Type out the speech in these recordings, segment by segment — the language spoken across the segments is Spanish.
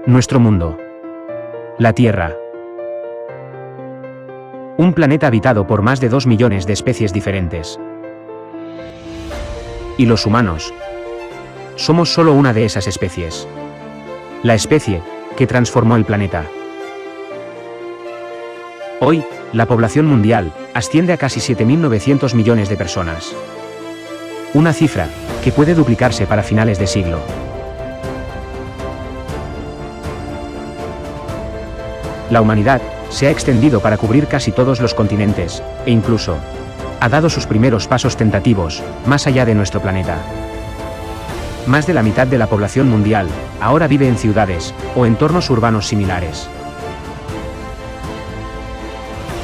Nuestro mundo. La Tierra. Un planeta habitado por más de 2 millones de especies diferentes. Y los humanos. Somos solo una de esas especies. La especie que transformó el planeta. Hoy, la población mundial asciende a casi 7.900 millones de personas. Una cifra que puede duplicarse para finales de siglo. La humanidad se ha extendido para cubrir casi todos los continentes, e incluso ha dado sus primeros pasos tentativos más allá de nuestro planeta. Más de la mitad de la población mundial ahora vive en ciudades o entornos urbanos similares.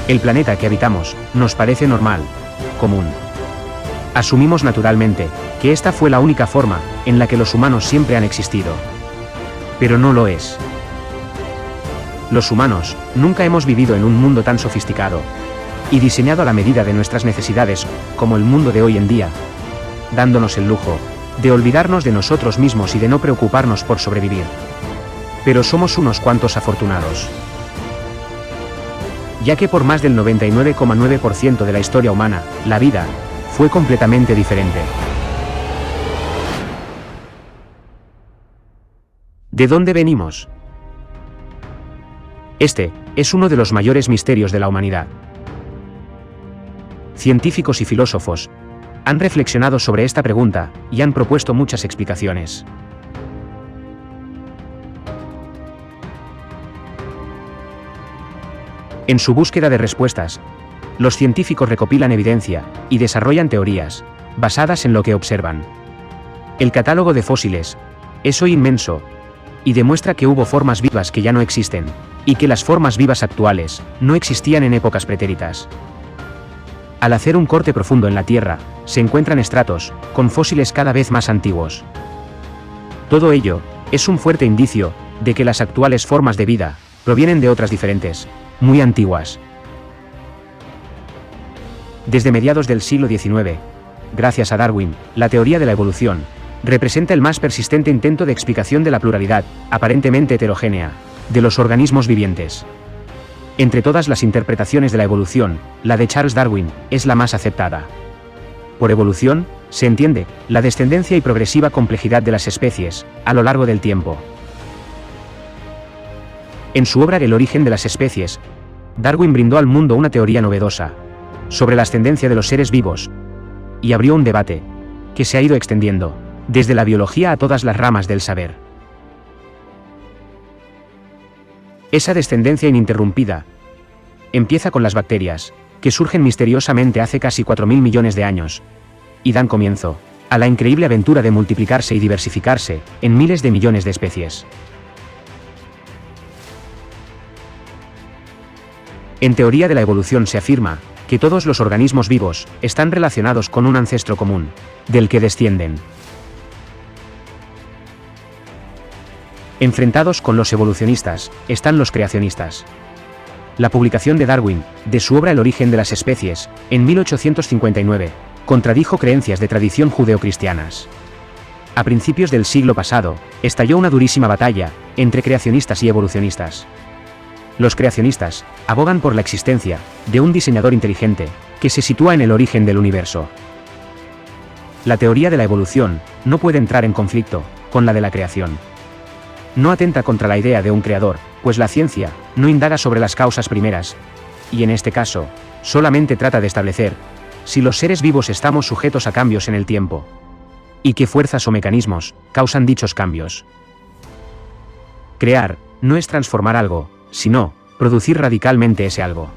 El planeta que habitamos nos parece normal, común. Asumimos naturalmente que esta fue la única forma en la que los humanos siempre han existido. Pero no lo es. Los humanos nunca hemos vivido en un mundo tan sofisticado y diseñado a la medida de nuestras necesidades como el mundo de hoy en día, dándonos el lujo de olvidarnos de nosotros mismos y de no preocuparnos por sobrevivir. Pero somos unos cuantos afortunados, ya que por más del 99,9% de la historia humana, la vida fue completamente diferente. ¿De dónde venimos? Este es uno de los mayores misterios de la humanidad. Científicos y filósofos han reflexionado sobre esta pregunta y han propuesto muchas explicaciones. En su búsqueda de respuestas, los científicos recopilan evidencia y desarrollan teorías basadas en lo que observan. El catálogo de fósiles es hoy inmenso y demuestra que hubo formas vivas que ya no existen, y que las formas vivas actuales no existían en épocas pretéritas. Al hacer un corte profundo en la Tierra, se encuentran estratos con fósiles cada vez más antiguos. Todo ello es un fuerte indicio de que las actuales formas de vida provienen de otras diferentes, muy antiguas. Desde mediados del siglo XIX, gracias a Darwin, la teoría de la evolución representa el más persistente intento de explicación de la pluralidad, aparentemente heterogénea, de los organismos vivientes. Entre todas las interpretaciones de la evolución, la de Charles Darwin es la más aceptada. Por evolución, se entiende la descendencia y progresiva complejidad de las especies a lo largo del tiempo. En su obra El origen de las especies, Darwin brindó al mundo una teoría novedosa sobre la ascendencia de los seres vivos y abrió un debate que se ha ido extendiendo desde la biología a todas las ramas del saber. Esa descendencia ininterrumpida empieza con las bacterias, que surgen misteriosamente hace casi 4.000 millones de años, y dan comienzo a la increíble aventura de multiplicarse y diversificarse en miles de millones de especies. En teoría de la evolución se afirma que todos los organismos vivos están relacionados con un ancestro común, del que descienden. Enfrentados con los evolucionistas, están los creacionistas. La publicación de Darwin, de su obra El origen de las especies, en 1859, contradijo creencias de tradición judeocristianas. A principios del siglo pasado, estalló una durísima batalla entre creacionistas y evolucionistas. Los creacionistas abogan por la existencia de un diseñador inteligente que se sitúa en el origen del universo. La teoría de la evolución no puede entrar en conflicto con la de la creación. No atenta contra la idea de un creador, pues la ciencia no indaga sobre las causas primeras, y en este caso, solamente trata de establecer si los seres vivos estamos sujetos a cambios en el tiempo, y qué fuerzas o mecanismos causan dichos cambios. Crear no es transformar algo, sino producir radicalmente ese algo.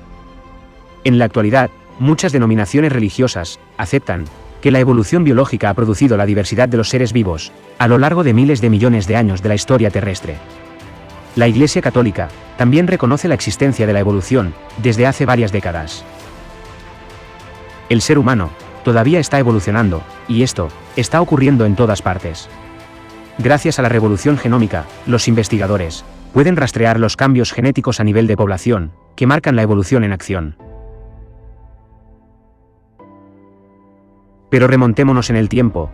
En la actualidad, muchas denominaciones religiosas aceptan que la evolución biológica ha producido la diversidad de los seres vivos a lo largo de miles de millones de años de la historia terrestre. La Iglesia Católica también reconoce la existencia de la evolución desde hace varias décadas. El ser humano todavía está evolucionando, y esto está ocurriendo en todas partes. Gracias a la revolución genómica, los investigadores pueden rastrear los cambios genéticos a nivel de población que marcan la evolución en acción. Pero remontémonos en el tiempo,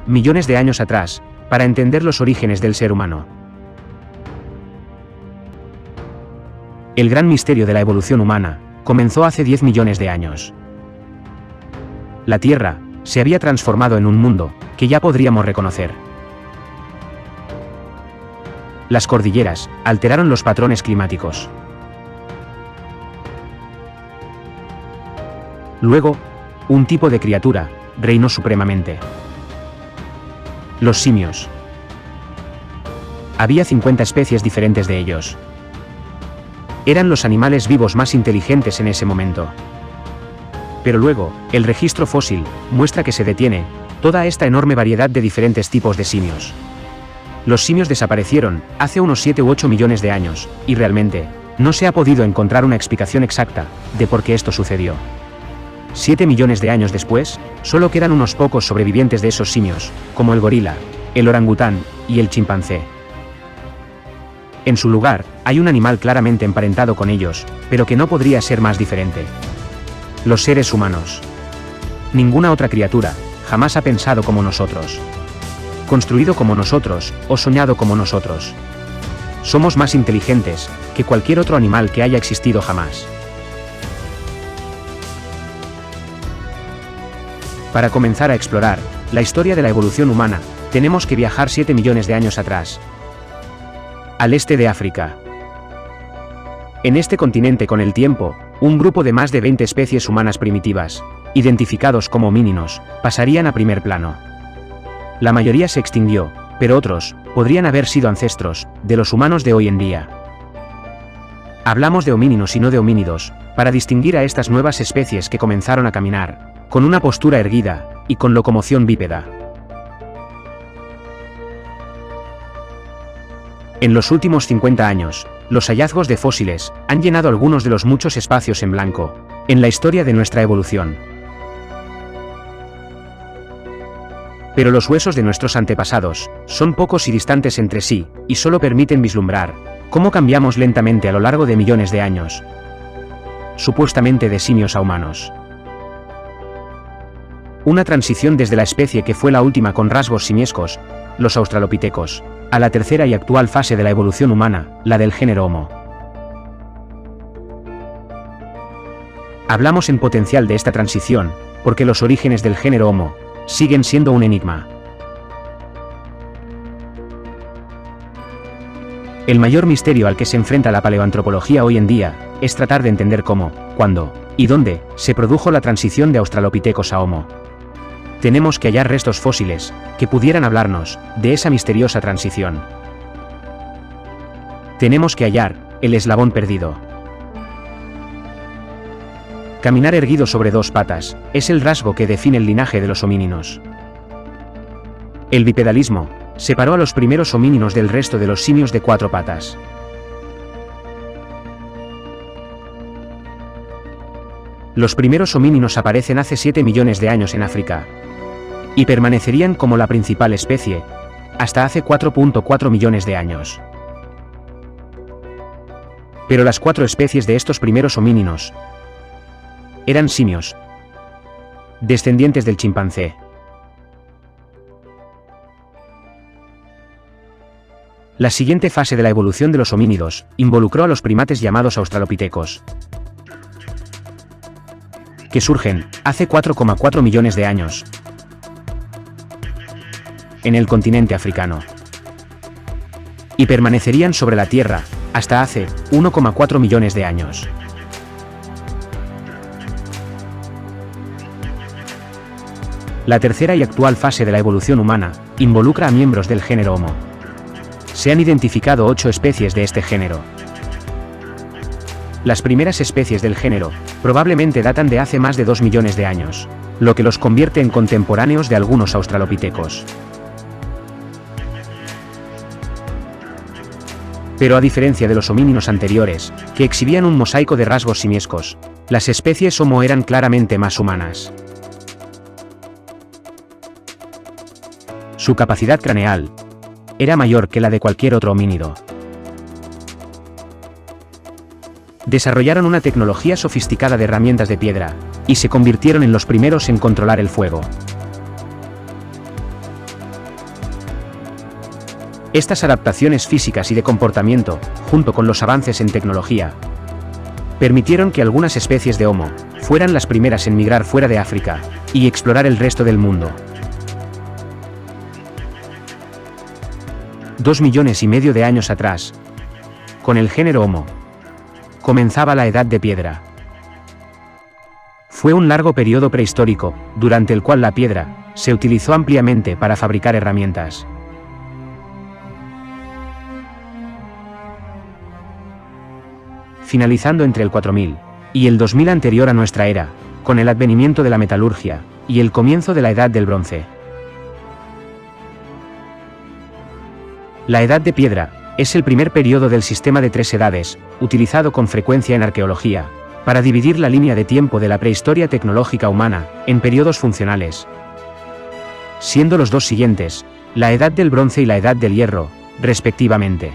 millones de años atrás, para entender los orígenes del ser humano. El gran misterio de la evolución humana comenzó hace 10 millones de años. La Tierra se había transformado en un mundo que ya podríamos reconocer. Las cordilleras alteraron los patrones climáticos. Luego, un tipo de criatura reinó supremamente. Los simios. Había 50 especies diferentes de ellos. Eran los animales vivos más inteligentes en ese momento. Pero luego, el registro fósil muestra que se detiene toda esta enorme variedad de diferentes tipos de simios. Los simios desaparecieron hace unos 7 u 8 millones de años, y realmente, no se ha podido encontrar una explicación exacta de por qué esto sucedió. 7 millones de años después, solo quedan unos pocos sobrevivientes de esos simios, como el gorila, el orangután y el chimpancé. En su lugar, hay un animal claramente emparentado con ellos, pero que no podría ser más diferente. Los seres humanos. Ninguna otra criatura jamás ha pensado como nosotros, construido como nosotros, o soñado como nosotros. Somos más inteligentes que cualquier otro animal que haya existido jamás. Para comenzar a explorar la historia de la evolución humana, tenemos que viajar 7 millones de años atrás, al este de África. En este continente, con el tiempo, un grupo de más de 20 especies humanas primitivas, identificados como homínidos, pasarían a primer plano. La mayoría se extinguió, pero otros podrían haber sido ancestros de los humanos de hoy en día. Hablamos de homínidos y no de homínidos, para distinguir a estas nuevas especies que comenzaron a caminar, con una postura erguida, y con locomoción bípeda. En los últimos 50 años, los hallazgos de fósiles han llenado algunos de los muchos espacios en blanco en la historia de nuestra evolución. Pero los huesos de nuestros antepasados son pocos y distantes entre sí, y solo permiten vislumbrar cómo cambiamos lentamente a lo largo de millones de años, supuestamente de simios a humanos. Una transición desde la especie que fue la última con rasgos simiescos, los australopitecos, a la tercera y actual fase de la evolución humana, la del género Homo. Hablamos en potencial de esta transición, porque los orígenes del género Homo siguen siendo un enigma. El mayor misterio al que se enfrenta la paleoantropología hoy en día es tratar de entender cómo, cuándo y dónde se produjo la transición de australopitecos a Homo. Tenemos que hallar restos fósiles que pudieran hablarnos de esa misteriosa transición. Tenemos que hallar el eslabón perdido. Caminar erguido sobre dos patas es el rasgo que define el linaje de los homínidos. El bipedalismo separó a los primeros homínidos del resto de los simios de 4 patas. Los primeros homínidos aparecen hace 7 millones de años en África, y permanecerían como la principal especie hasta hace 4.4 millones de años. Pero las 4 especies de estos primeros homínidos eran simios, descendientes del chimpancé. La siguiente fase de la evolución de los homínidos involucró a los primates llamados australopitecos, que surgen hace 4,4 millones de años en el continente africano, y permanecerían sobre la Tierra hasta hace 1,4 millones de años. La tercera y actual fase de la evolución humana involucra a miembros del género Homo. Se han identificado 8 especies de este género. Las primeras especies del género probablemente datan de hace más de 2 millones de años, lo que los convierte en contemporáneos de algunos australopitecos. Pero a diferencia de los homínidos anteriores, que exhibían un mosaico de rasgos simiescos, las especies Homo eran claramente más humanas. Su capacidad craneal era mayor que la de cualquier otro homínido. Desarrollaron una tecnología sofisticada de herramientas de piedra, y se convirtieron en los primeros en controlar el fuego. Estas adaptaciones físicas y de comportamiento, junto con los avances en tecnología, permitieron que algunas especies de Homo fueran las primeras en migrar fuera de África y explorar el resto del mundo. 2,5 millones de años atrás, con el género Homo, comenzaba la Edad de Piedra. Fue un largo periodo prehistórico, durante el cual la piedra se utilizó ampliamente para fabricar herramientas. Finalizando entre el 4000 y el 2000 anterior a nuestra era, con el advenimiento de la metalurgia y el comienzo de la Edad del Bronce. La Edad de Piedra es el primer periodo del sistema de 3 edades, utilizado con frecuencia en arqueología, para dividir la línea de tiempo de la prehistoria tecnológica humana en periodos funcionales, siendo los dos siguientes, la Edad del Bronce y la Edad del Hierro, respectivamente.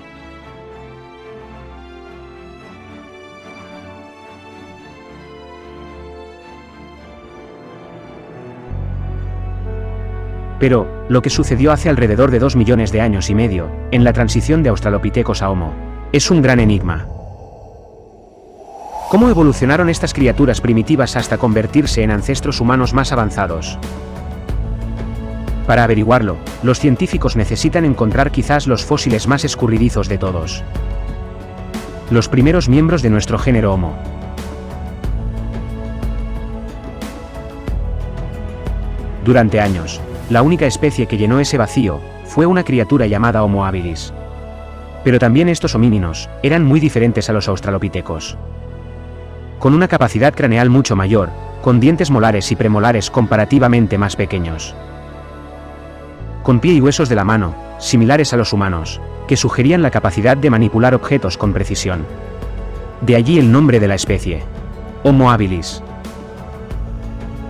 Pero, lo que sucedió hace alrededor de 2,5 millones de años, en la transición de Australopithecus a Homo, es un gran enigma. ¿Cómo evolucionaron estas criaturas primitivas hasta convertirse en ancestros humanos más avanzados? Para averiguarlo, los científicos necesitan encontrar quizás los fósiles más escurridizos de todos. Los primeros miembros de nuestro género Homo. Durante años, la única especie que llenó ese vacío fue una criatura llamada Homo habilis. Pero también estos homínidos eran muy diferentes a los australopithecos. Con una capacidad craneal mucho mayor, con dientes molares y premolares comparativamente más pequeños. Con pie y huesos de la mano, similares a los humanos, que sugerían la capacidad de manipular objetos con precisión. De allí el nombre de la especie, Homo habilis.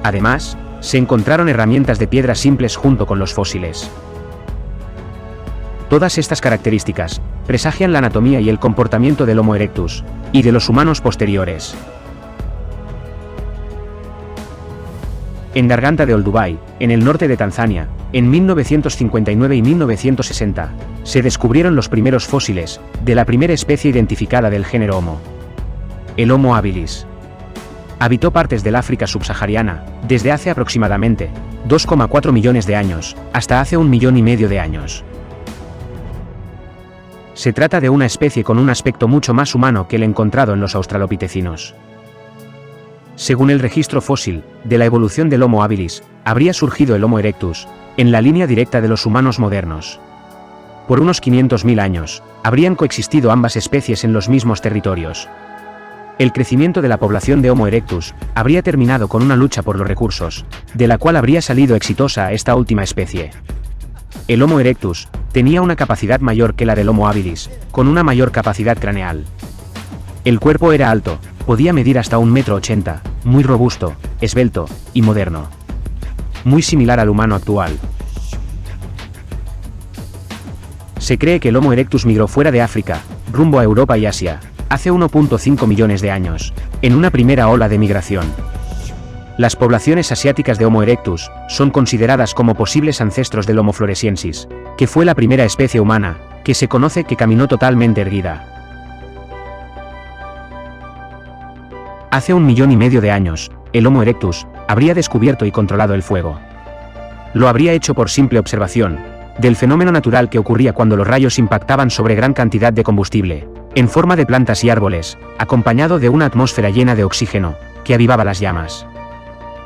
Además, se encontraron herramientas de piedra simples junto con los fósiles. Todas estas características presagian la anatomía y el comportamiento del Homo erectus y de los humanos posteriores. En Garganta de Olduvai, en el norte de Tanzania, en 1959 y 1960, se descubrieron los primeros fósiles de la primera especie identificada del género Homo, el Homo habilis. Habitó partes del África subsahariana, desde hace aproximadamente 2,4 millones de años, hasta hace 1,5 millones de años. Se trata de una especie con un aspecto mucho más humano que el encontrado en los australopitecinos. Según el registro fósil de la evolución del Homo habilis, habría surgido el Homo erectus en la línea directa de los humanos modernos. Por unos 500.000 años, habrían coexistido ambas especies en los mismos territorios. El crecimiento de la población de Homo erectus habría terminado con una lucha por los recursos, de la cual habría salido exitosa esta última especie. El Homo erectus tenía una capacidad mayor que la del Homo habilis, con una mayor capacidad craneal. El cuerpo era alto, podía medir hasta 1,80 m, muy robusto, esbelto y moderno. Muy similar al humano actual. Se cree que el Homo erectus migró fuera de África, rumbo a Europa y Asia, hace 1,5 millones de años, en una primera ola de migración. Las poblaciones asiáticas de Homo erectus son consideradas como posibles ancestros del Homo floresiensis, que fue la primera especie humana que se conoce que caminó totalmente erguida. Hace 1,5 millones de años, el Homo erectus habría descubierto y controlado el fuego. Lo habría hecho por simple observación del fenómeno natural que ocurría cuando los rayos impactaban sobre gran cantidad de combustible, en forma de plantas y árboles, acompañado de una atmósfera llena de oxígeno, que avivaba las llamas.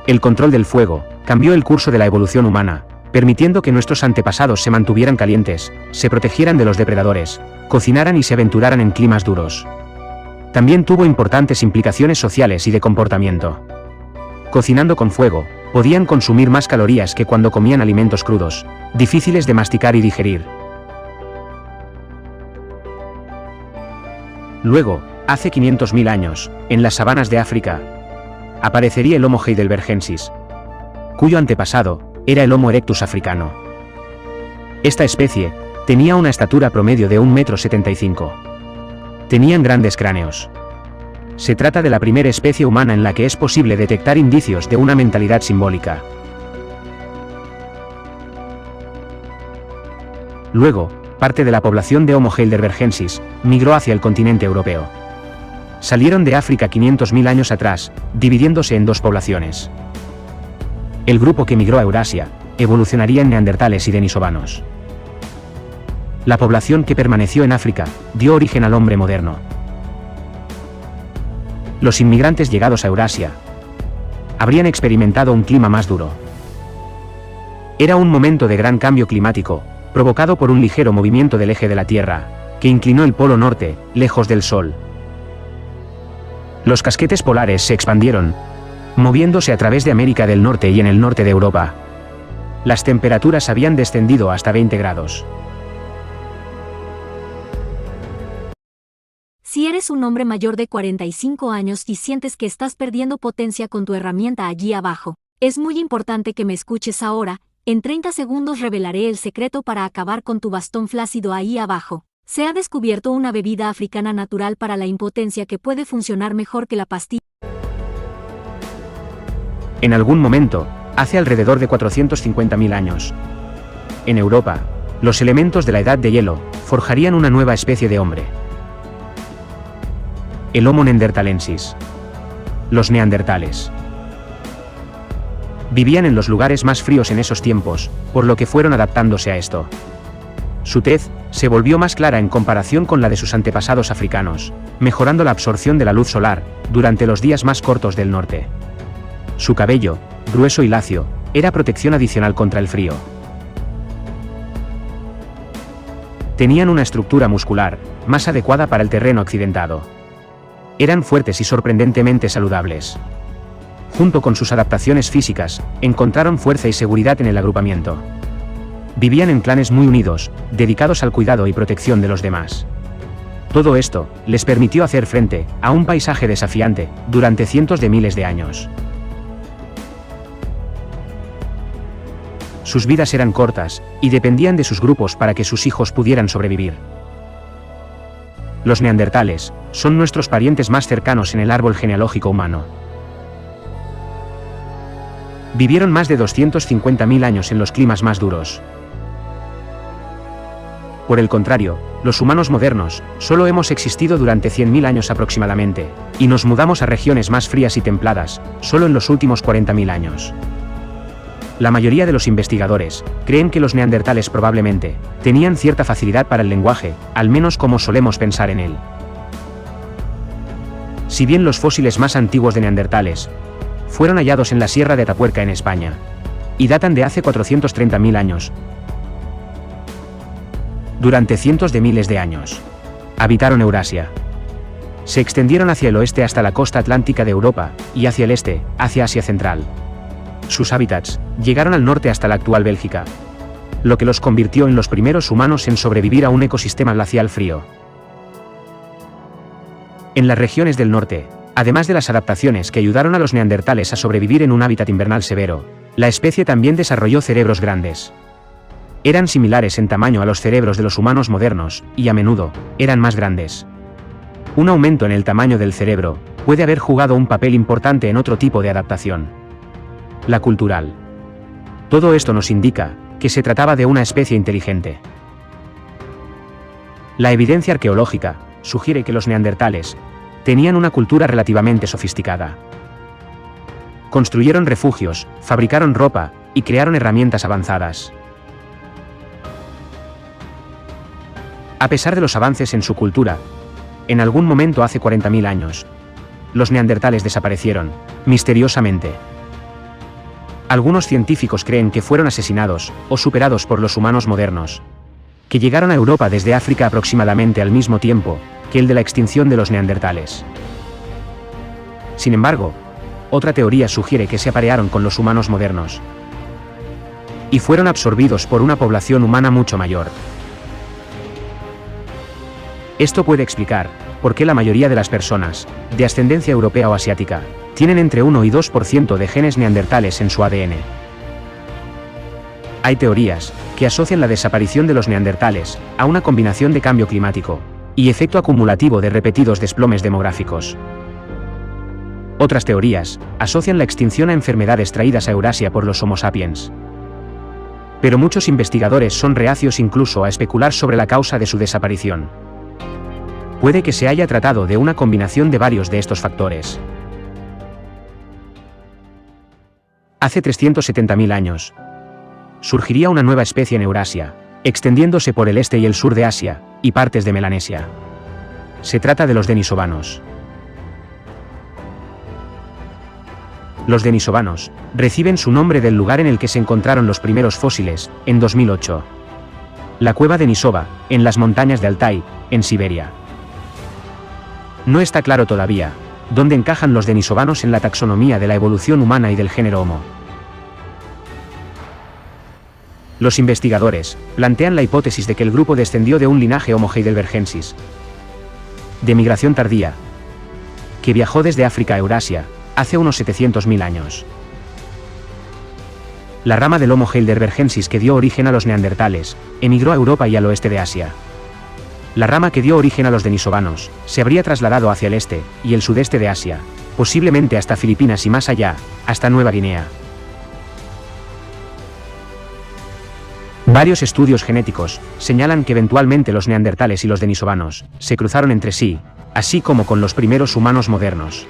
El control del fuego cambió el curso de la evolución humana, permitiendo que nuestros antepasados se mantuvieran calientes, se protegieran de los depredadores, cocinaran y se aventuraran en climas duros. También tuvo importantes implicaciones sociales y de comportamiento. Cocinando con fuego, podían consumir más calorías que cuando comían alimentos crudos, difíciles de masticar y digerir. Luego, hace 500.000 años, en las sabanas de África, aparecería el Homo heidelbergensis, cuyo antepasado era el Homo erectus africano. Esta especie tenía una estatura promedio de 1,75 m. Tenían grandes cráneos. Se trata de la primera especie humana en la que es posible detectar indicios de una mentalidad simbólica. Luego, parte de la población de Homo heidelbergensis migró hacia el continente europeo. salieron de África 500.000 años atrás, dividiéndose en dos poblaciones. El grupo que migró a Eurasia evolucionaría en neandertales y denisovanos. La población que permaneció en África dio origen al hombre moderno. Los inmigrantes llegados a Eurasia habrían experimentado un clima más duro. Era un momento de gran cambio climático, provocado por un ligero movimiento del eje de la Tierra, que inclinó el polo norte, lejos del Sol. Los casquetes polares se expandieron, moviéndose a través de América del Norte y en el norte de Europa. Las temperaturas habían descendido hasta 20 grados. Si eres un hombre mayor de 45 años y sientes que estás perdiendo potencia con tu herramienta allí abajo, es muy importante que me escuches ahora. En 30 segundos revelaré el secreto para acabar con tu bastón flácido ahí abajo. Se ha descubierto una bebida africana natural para la impotencia que puede funcionar mejor que la pastilla. En algún momento, hace alrededor de 450.000 años, en Europa, los elementos de la edad de hielo forjarían una nueva especie de hombre. El Homo neanderthalensis. Los neandertales. Vivían en los lugares más fríos en esos tiempos, por lo que fueron adaptándose a esto. Su tez se volvió más clara en comparación con la de sus antepasados africanos, mejorando la absorción de la luz solar durante los días más cortos del norte. Su cabello, grueso y lacio, era protección adicional contra el frío. Tenían una estructura muscular más adecuada para el terreno accidentado. Eran fuertes y sorprendentemente saludables. Junto con sus adaptaciones físicas, encontraron fuerza y seguridad en el agrupamiento. Vivían en clanes muy unidos, dedicados al cuidado y protección de los demás. Todo esto les permitió hacer frente a un paisaje desafiante durante cientos de miles de años. Sus vidas eran cortas y dependían de sus grupos para que sus hijos pudieran sobrevivir. Los neandertales son nuestros parientes más cercanos en el árbol genealógico humano. Vivieron más de 250.000 años en los climas más duros. Por el contrario, los humanos modernos solo hemos existido durante 100.000 años aproximadamente, y nos mudamos a regiones más frías y templadas solo en los últimos 40.000 años. La mayoría de los investigadores creen que los neandertales probablemente tenían cierta facilidad para el lenguaje, al menos como solemos pensar en él. Si bien los fósiles más antiguos de neandertales fueron hallados en la Sierra de Atapuerca en España, y datan de hace 430.000 años, durante cientos de miles de años habitaron Eurasia. Se extendieron hacia el oeste hasta la costa atlántica de Europa, y hacia el este, hacia Asia Central. Sus hábitats llegaron al norte hasta la actual Bélgica, lo que los convirtió en los primeros humanos en sobrevivir a un ecosistema glacial frío. En las regiones del norte, además de las adaptaciones que ayudaron a los neandertales a sobrevivir en un hábitat invernal severo, la especie también desarrolló cerebros grandes. Eran similares en tamaño a los cerebros de los humanos modernos, y a menudo, eran más grandes. Un aumento en el tamaño del cerebro puede haber jugado un papel importante en otro tipo de adaptación: la cultural. Todo esto nos indica que se trataba de una especie inteligente. La evidencia arqueológica sugiere que los neandertales tenían una cultura relativamente sofisticada. Construyeron refugios, fabricaron ropa y crearon herramientas avanzadas. A pesar de los avances en su cultura, en algún momento hace 40.000 años, los neandertales desaparecieron, misteriosamente. Algunos científicos creen que fueron asesinados o superados por los humanos modernos, que llegaron a Europa desde África aproximadamente al mismo tiempo que el de la extinción de los neandertales. Sin embargo, otra teoría sugiere que se aparearon con los humanos modernos y fueron absorbidos por una población humana mucho mayor. Esto puede explicar por qué la mayoría de las personas de ascendencia europea o asiática tienen entre 1 y 2% de genes neandertales en su ADN. Hay teorías que asocian la desaparición de los neandertales a una combinación de cambio climático y efecto acumulativo de repetidos desplomes demográficos. Otras teorías asocian la extinción a enfermedades traídas a Eurasia por los Homo sapiens. Pero muchos investigadores son reacios incluso a especular sobre la causa de su desaparición. Puede que se haya tratado de una combinación de varios de estos factores. Hace 370.000 años, surgiría una nueva especie en Eurasia, extendiéndose por el este y el sur de Asia, y partes de Melanesia. Se trata de los denisovanos. Los denisovanos reciben su nombre del lugar en el que se encontraron los primeros fósiles, en 2008. La cueva Denisova, en las montañas de Altai, en Siberia. No está claro todavía dónde encajan los denisovanos en la taxonomía de la evolución humana y del género Homo. Los investigadores plantean la hipótesis de que el grupo descendió de un linaje Homo heidelbergensis, de migración tardía, que viajó desde África a Eurasia, hace unos 700.000 años. La rama del Homo heidelbergensis que dio origen a los neandertales, emigró a Europa y al oeste de Asia. La rama que dio origen a los denisovanos, se habría trasladado hacia el este y el sudeste de Asia, posiblemente hasta Filipinas y más allá, hasta Nueva Guinea. Varios estudios genéticos señalan que eventualmente los neandertales y los denisovanos se cruzaron entre sí, así como con los primeros humanos modernos.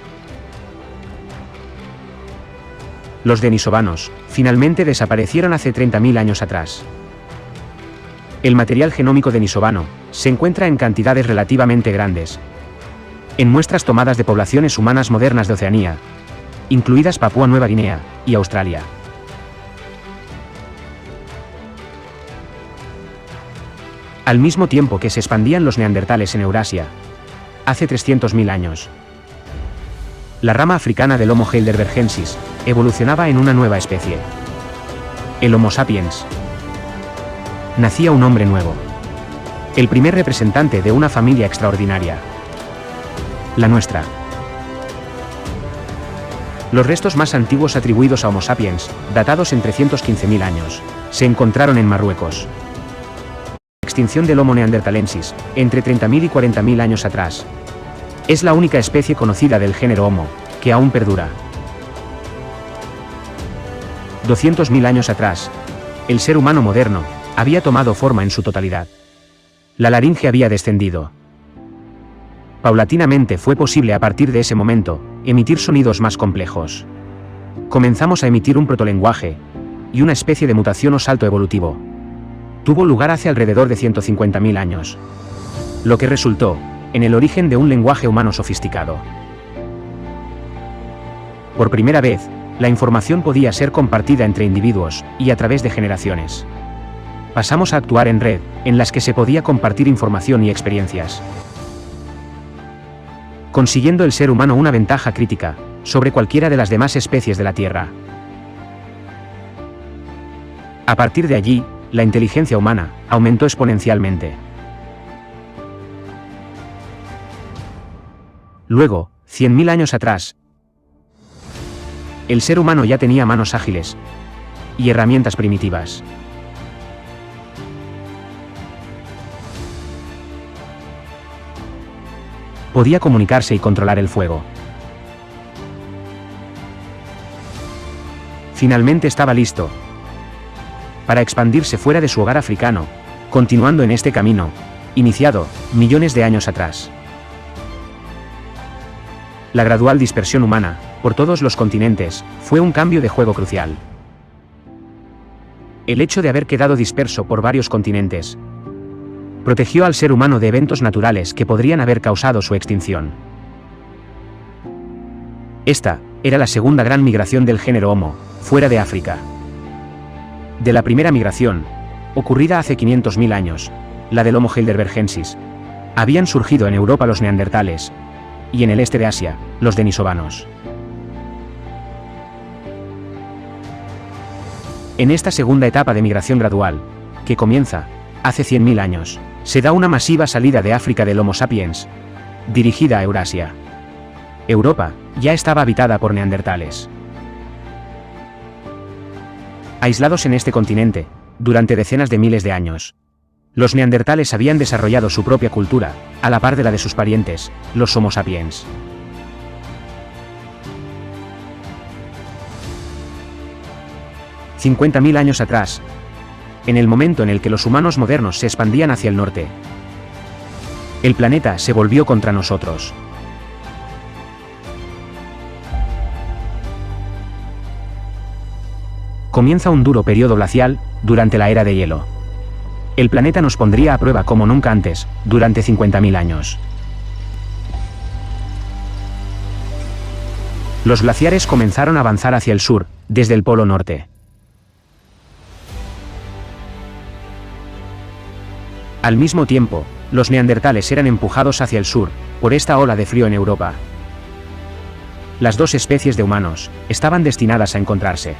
Los denisovanos finalmente desaparecieron hace 30.000 años atrás. El material genómico denisovano se encuentra en cantidades relativamente grandes en muestras tomadas de poblaciones humanas modernas de Oceanía, incluidas Papúa Nueva Guinea y Australia. Al mismo tiempo que se expandían los neandertales en Eurasia, hace 300.000 años, la rama africana del Homo heidelbergensis evolucionaba en una nueva especie. El Homo sapiens. Nacía un hombre nuevo. El primer representante de una familia extraordinaria. La nuestra. Los restos más antiguos atribuidos a Homo sapiens, datados en 315.000 años, se encontraron en Marruecos. La extinción del Homo neanderthalensis, entre 30.000 y 40.000 años atrás, es la única especie conocida del género Homo, que aún perdura. 200.000 años atrás, el ser humano moderno había tomado forma en su totalidad. La laringe había descendido. Paulatinamente fue posible a partir de ese momento emitir sonidos más complejos. Comenzamos a emitir un protolenguaje, y una especie de mutación o salto evolutivo tuvo lugar hace alrededor de 150.000 años, lo que resultó en el origen de un lenguaje humano sofisticado. Por primera vez, la información podía ser compartida entre individuos y a través de generaciones. Pasamos a actuar en red, en las que se podía compartir información y experiencias, consiguiendo el ser humano una ventaja crítica sobre cualquiera de las demás especies de la Tierra. A partir de allí, la inteligencia humana aumentó exponencialmente. Luego, 100.000 años atrás, el ser humano ya tenía manos ágiles y herramientas primitivas. Podía comunicarse y controlar el fuego. Finalmente estaba listo para expandirse fuera de su hogar africano, continuando en este camino, iniciado millones de años atrás. La gradual dispersión humana por todos los continentes fue un cambio de juego crucial. El hecho de haber quedado disperso por varios continentes protegió al ser humano de eventos naturales que podrían haber causado su extinción. Esta era la segunda gran migración del género Homo, fuera de África. De la primera migración, ocurrida hace 500.000 años, la del Homo heidelbergensis, habían surgido en Europa los neandertales, y en el este de Asia, los denisovanos. En esta segunda etapa de migración gradual, que comienza hace 100.000 años, se da una masiva salida de África del Homo sapiens, dirigida a Eurasia. Europa ya estaba habitada por neandertales. Aislados en este continente, durante decenas de miles de años, los neandertales habían desarrollado su propia cultura, a la par de la de sus parientes, los Homo sapiens. $50.000 años atrás, en el momento en el que los humanos modernos se expandían hacia el norte, El planeta se volvió contra nosotros. Comienza un duro periodo glacial, durante la era de hielo. El planeta nos pondría a prueba como nunca antes, durante 50.000 años. Los glaciares comenzaron a avanzar hacia el sur, desde el Polo Norte. Al mismo tiempo, los neandertales eran empujados hacia el sur, por esta ola de frío en Europa. Las dos especies de humanos estaban destinadas a encontrarse.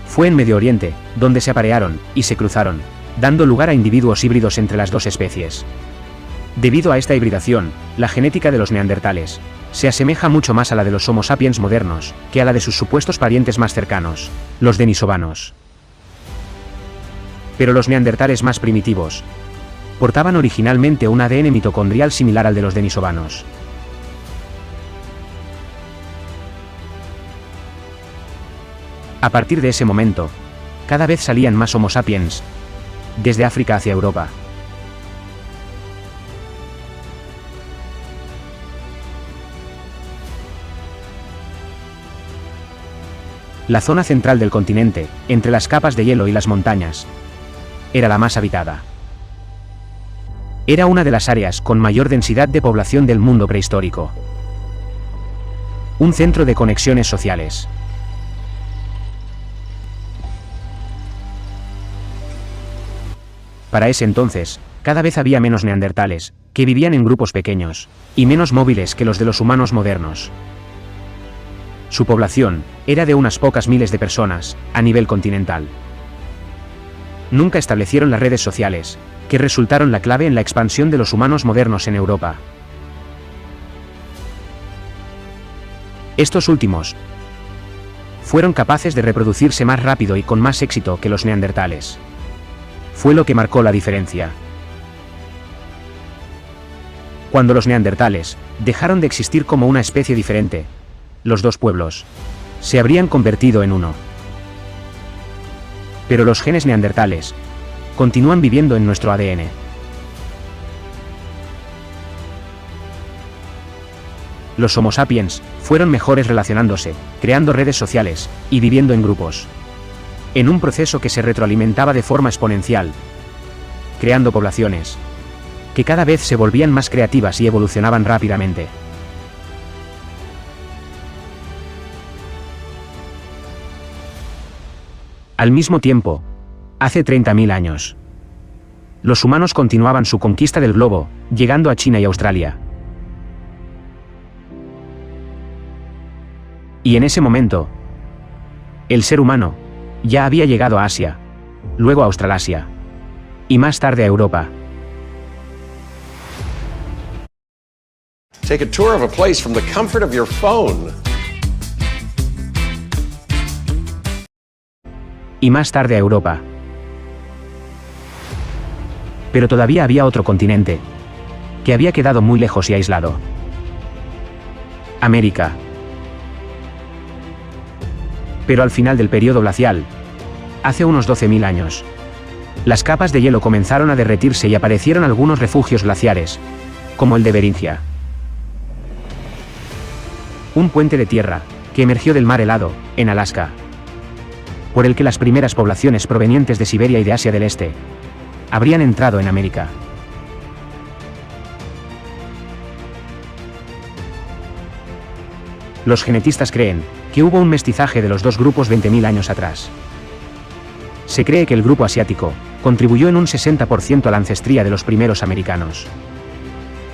Fue en Medio Oriente, donde se aparearon y se cruzaron, dando lugar a individuos híbridos entre las dos especies. Debido a esta hibridación, la genética de los neandertales se asemeja mucho más a la de los Homo sapiens modernos que a la de sus supuestos parientes más cercanos, los denisovanos. Pero los neandertales más primitivos portaban originalmente un ADN mitocondrial similar al de los denisovanos. A partir de ese momento, cada vez salían más Homo sapiens desde África hacia Europa. La zona central del continente, entre las capas de hielo y las montañas, era la más habitada. Era una de las áreas con mayor densidad de población del mundo prehistórico. Un centro de conexiones sociales. Para ese entonces, cada vez había menos neandertales, que vivían en grupos pequeños, y menos móviles que los de los humanos modernos. Su población era de unas pocas miles de personas, a nivel continental. Nunca establecieron las redes sociales, que resultaron la clave en la expansión de los humanos modernos en Europa. Estos últimos fueron capaces de reproducirse más rápido y con más éxito que los neandertales. Fue lo que marcó la diferencia. Cuando los neandertales dejaron de existir como una especie diferente, los dos pueblos se habrían convertido en uno. Pero los genes neandertales continúan viviendo en nuestro ADN. Los Homo sapiens fueron mejores relacionándose, creando redes sociales y viviendo en grupos. En un proceso que se retroalimentaba de forma exponencial, creando poblaciones que cada vez se volvían más creativas y evolucionaban rápidamente. Al mismo tiempo, hace 30.000 años, los humanos continuaban su conquista del globo, llegando a China y Australia. Y en ese momento, el ser humano ya había llegado a Asia, luego a Australasia, y más tarde a Europa. Take a tour of a place from the comfort of your phone. Y más tarde a Europa. Pero todavía había otro continente, que había quedado muy lejos y aislado. América. Pero al final del periodo glacial, hace unos 12.000 años, las capas de hielo comenzaron a derretirse y aparecieron algunos refugios glaciares, como el de Beringia. Un puente de tierra, que emergió del mar helado, en Alaska, por el que las primeras poblaciones provenientes de Siberia y de Asia del Este habrían entrado en América. Los genetistas creen que hubo un mestizaje de los dos grupos 20.000 años atrás. Se cree que el grupo asiático contribuyó en un 60% a la ancestría de los primeros americanos.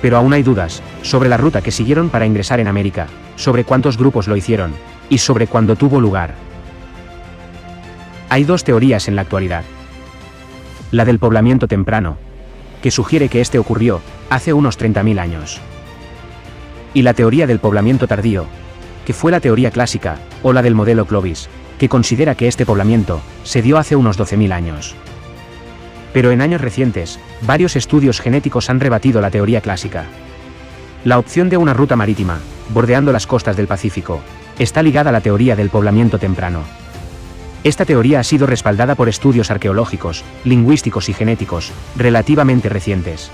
Pero aún hay dudas sobre la ruta que siguieron para ingresar en América, sobre cuántos grupos lo hicieron, y sobre cuándo tuvo lugar. Hay dos teorías en la actualidad. La del poblamiento temprano, que sugiere que este ocurrió hace unos 30.000 años. Y la teoría del poblamiento tardío, que fue la teoría clásica, o la del modelo Clovis, que considera que este poblamiento se dio hace unos 12.000 años. Pero en años recientes, varios estudios genéticos han rebatido la teoría clásica. La opción de una ruta marítima, bordeando las costas del Pacífico, está ligada a la teoría del poblamiento temprano. Esta teoría ha sido respaldada por estudios arqueológicos, lingüísticos y genéticos, relativamente recientes.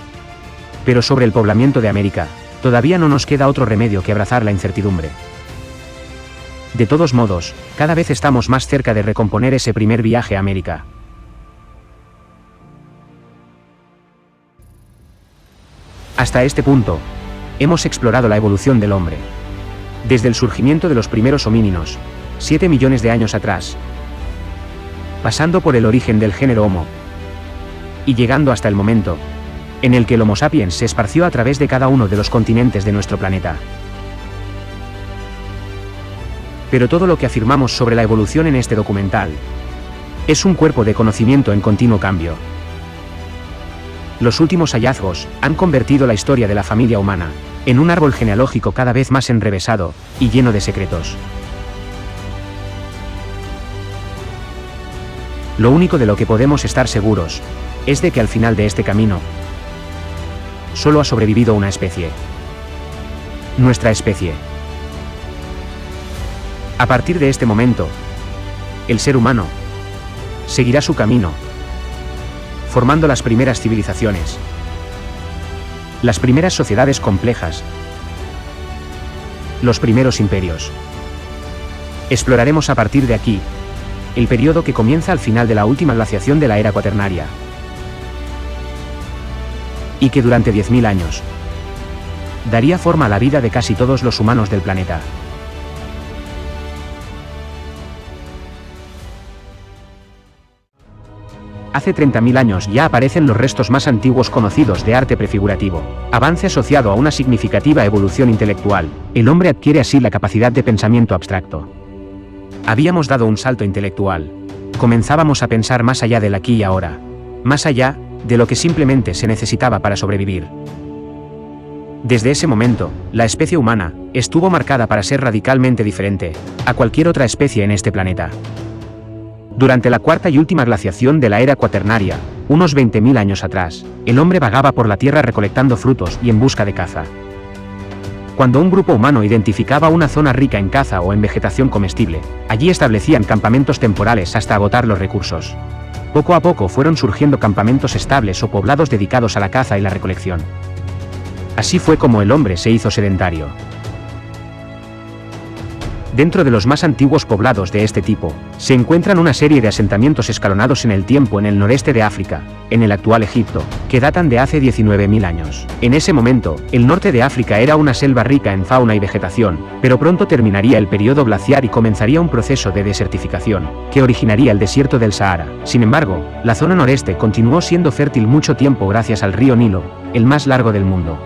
Pero sobre el poblamiento de América, todavía no nos queda otro remedio que abrazar la incertidumbre. De todos modos, cada vez estamos más cerca de recomponer ese primer viaje a América. Hasta este punto, hemos explorado la evolución del hombre. Desde el surgimiento de los primeros homínidos, 7 millones de años atrás, pasando por el origen del género Homo, y llegando hasta el momento en el que el Homo sapiens se esparció a través de cada uno de los continentes de nuestro planeta. Pero todo lo que afirmamos sobre la evolución en este documental es un cuerpo de conocimiento en continuo cambio. Los últimos hallazgos han convertido la historia de la familia humana en un árbol genealógico cada vez más enrevesado y lleno de secretos. Lo único de lo que podemos estar seguros es de que al final de este camino solo ha sobrevivido una especie. Nuestra especie. A partir de este momento, el ser humano seguirá su camino, formando las primeras civilizaciones, las primeras sociedades complejas, los primeros imperios. Exploraremos a partir de aquí el periodo que comienza al final de la última glaciación de la era cuaternaria, y que durante 10.000 años daría forma a la vida de casi todos los humanos del planeta. Hace 30.000 años ya aparecen los restos más antiguos conocidos de arte prefigurativo. Avance asociado a una significativa evolución intelectual, el hombre adquiere así la capacidad de pensamiento abstracto. Habíamos dado un salto intelectual. Comenzábamos a pensar más allá del aquí y ahora, más allá de lo que simplemente se necesitaba para sobrevivir. Desde ese momento, la especie humana estuvo marcada para ser radicalmente diferente a cualquier otra especie en este planeta. Durante la cuarta y última glaciación de la era cuaternaria, unos 20.000 años atrás, el hombre vagaba por la Tierra recolectando frutos y en busca de caza. Cuando un grupo humano identificaba una zona rica en caza o en vegetación comestible, allí establecían campamentos temporales hasta agotar los recursos. Poco a poco fueron surgiendo campamentos estables o poblados dedicados a la caza y la recolección. Así fue como el hombre se hizo sedentario. Dentro de los más antiguos poblados de este tipo, se encuentran una serie de asentamientos escalonados en el tiempo en el noreste de África, en el actual Egipto, que datan de hace 19.000 años. En ese momento, el norte de África era una selva rica en fauna y vegetación, pero pronto terminaría el periodo glaciar y comenzaría un proceso de desertificación, que originaría el desierto del Sahara. Sin embargo, la zona noreste continuó siendo fértil mucho tiempo gracias al río Nilo, el más largo del mundo.